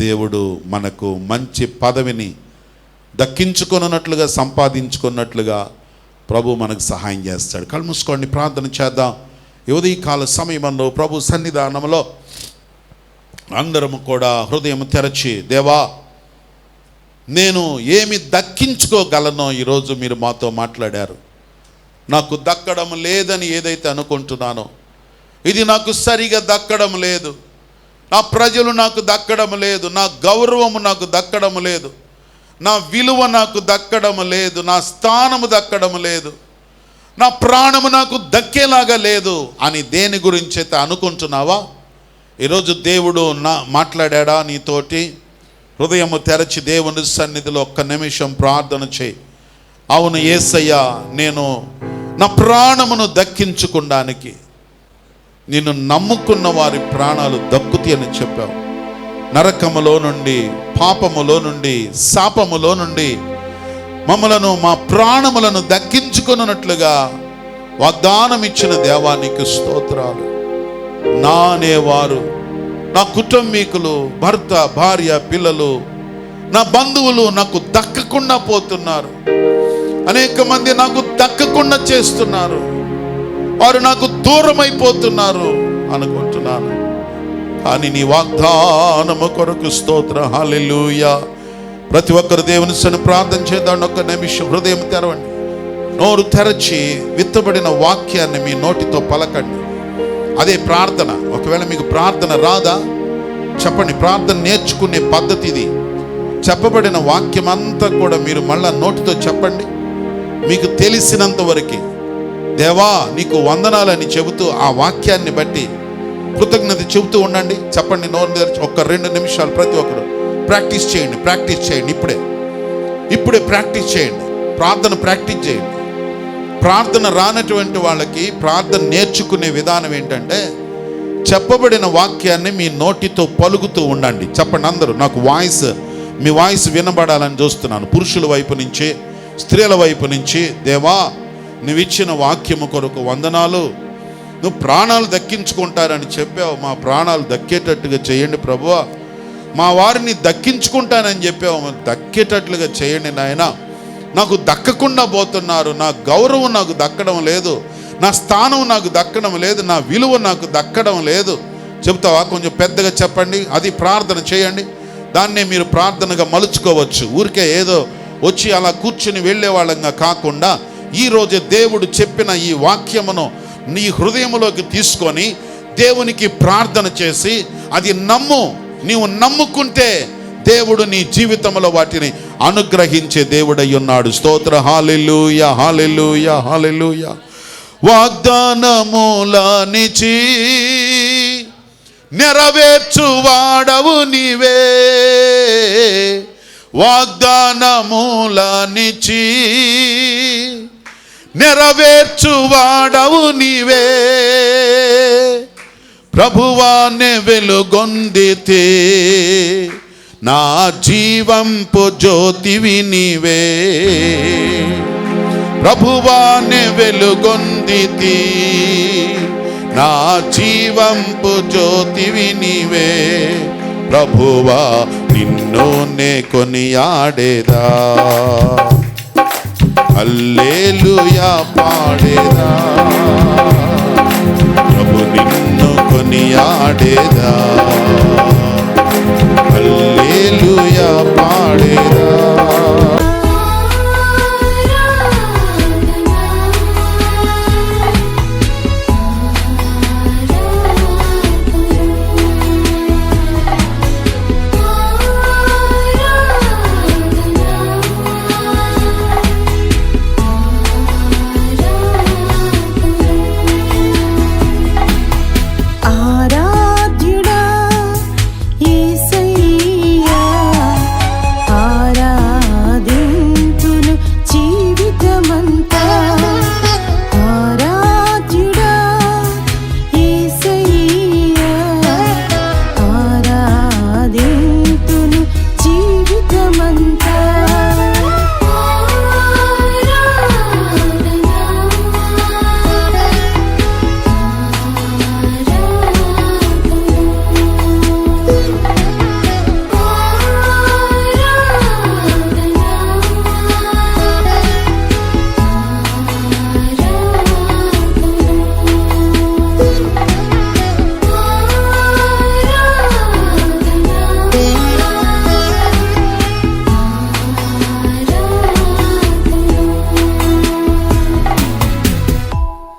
దేవుడు మనకు మంచి పదవిని దక్కించుకున్నట్లుగా, సంపాదించుకున్నట్లుగా ప్రభు మనకు సహాయం చేస్తాడు. కళ్ళు మూసుకోండి, ప్రార్థన చేద్దాం. ఉదయకాల సమయంలో ప్రభు సన్నిధానంలో అందరము కూడా హృదయం తెరచి, దేవా నేను ఏమి దక్కించుకోగలనో ఈరోజు మీరు మాతో మాట్లాడారు. నాకు దక్కడం లేదని ఏదైతే అనుకుంటున్నానో, ఇది నాకు సరిగా దక్కడం లేదు, నా ప్రజలు నాకు దక్కడం లేదు, నా గౌరవము నాకు దక్కడం లేదు, నా విలువ నాకు దక్కడం లేదు, నా స్థానము దక్కడం లేదు, నా ప్రాణము నాకు దక్కేలాగా లేదు అని దేని గురించి అయితే అనుకుంటున్నావా, ఈరోజు దేవుడు మాట్లాడా నీతోటి? హృదయము తెరచి దేవుని సన్నిధిలో ఒక్క నిమిషం ప్రార్థన చేయి. అవును యేసయ్యా, నేను నా ప్రాణమును దక్కించుకోవడానికి నిన్ను నమ్ముకున్న వారి ప్రాణాలు దక్కుతాయి అని చెప్పావు. నరకములో నుండి, పాపములో నుండి, శాపములో నుండి మమ్మలను, మా ప్రాణములను దక్కించుకున్నట్లుగా వాగ్దానం ఇచ్చిన దేవానికి స్తోత్రాలు. నా అనేవారు, నా కుటుంబీకులు, భర్త, భార్య, పిల్లలు, నా బంధువులు నాకు దక్కకుండా పోతున్నారు. అనేక మంది నాకు దక్కకుండా చేస్తున్నారు, వారు నాకు దూరం అయిపోతున్నారు అనుకుంటున్నాను. కానీ నీ వాగ్దానము కొరకు స్తోత్ర. హల్లెలూయా. ప్రతి ఒక్కరు దేవుని సన్నిధిలో ప్రార్థన చేద్దాం. ఒక్క నిమిషం హృదయం తెరవండి, నోరు తెరచి విత్తబడిన వాక్యాన్ని మీ నోటితో పలకండి. అదే ప్రార్థన. ఒకవేళ మీకు ప్రార్థన రాదా చెప్పండి. ప్రార్థన నేర్చుకునే పద్ధతి ఇది. చెప్పబడిన వాక్యం అంతా కూడా మీరు మళ్ళా నోటితో చెప్పండి. మీకు తెలిసినంత వరకు దేవా నీకు వందనాలని చెబుతూ ఆ వాక్యాన్ని బట్టి కృతజ్ఞత చెబుతూ ఉండండి. చెప్పండి, నోరు తెరిచి ఒక్క 2 నిమిషాలు ప్రతి ఒక్కరు ప్రాక్టీస్ చేయండి. ఇప్పుడే ప్రాక్టీస్ చేయండి. ప్రార్థన ప్రాక్టీస్ చేయండి. ప్రార్థన రానటువంటి వాళ్ళకి ప్రార్థన నేర్చుకునే విధానం ఏంటంటే, చెప్పబడిన వాక్యాన్ని మీ నోటితో పలుకుతూ ఉండండి. చెప్పండి అందరూ, నాకు మీ వాయిస్ వినబడాలని చూస్తున్నాను. పురుషుల వైపు నుంచి, స్త్రీల వైపు నుంచి. దేవా, నువ్వు ఇచ్చిన వాక్యము కొరకు వందనాలు. నువ్వు ప్రాణాలు దక్కించుకుంటారని చెప్పావు, మా ప్రాణాలు దక్కేటట్టుగా చేయండి ప్రభువా. మా వారిని దక్కించుకుంటానని చెప్పావు, దక్కేటట్లుగా చేయండి నాయనా. నాకు దక్కకుండా పోతున్నారు. నా గౌరవం నాకు దక్కడం లేదు, నా స్థానం నాకు దక్కడం లేదు, నా విలువ నాకు దక్కడం లేదు. చెప్తావా? కొంచెం పెద్దగా చెప్పండి. అది ప్రార్థన చేయండి. దాన్నే మీరు ప్రార్థనగా మలుచుకోవచ్చు. ఊరికే ఏదో వచ్చి అలా కూర్చుని వెళ్ళే వాళ్ళంగా కాకుండా, ఈరోజు దేవుడు చెప్పిన ఈ వాక్యమును నీ హృదయంలోకి తీసుకొని దేవునికి ప్రార్థన చేసి అది నీవు నమ్ముకుంటే దేవుడు నీ జీవితంలో వాటిని అనుగ్రహించే దేవుడై ఉన్నాడు. స్తోత్ర. హల్లెలూయా, హల్లెలూయా, హల్లెలూయా. వాగ్దానములనిచి నెరవేర్చువాడవు నీవే, వాగ్దానములనిచి నెరవేర్చువాడవు నీవే. ప్రభువానే వెలుగొందితే నా జీవంపు జ్యోతివి నీవే. ప్రభువానే వెలుగొందితి నా జీవంపు జ్యోతివి నీవే. ప్రభువా, నిన్ను నే కొనియాడేదా, హల్లెలూయా పాడేదా. ప్రభు నిన్ను కొనియాడేదా, హల్లెలూయా పాడేదా.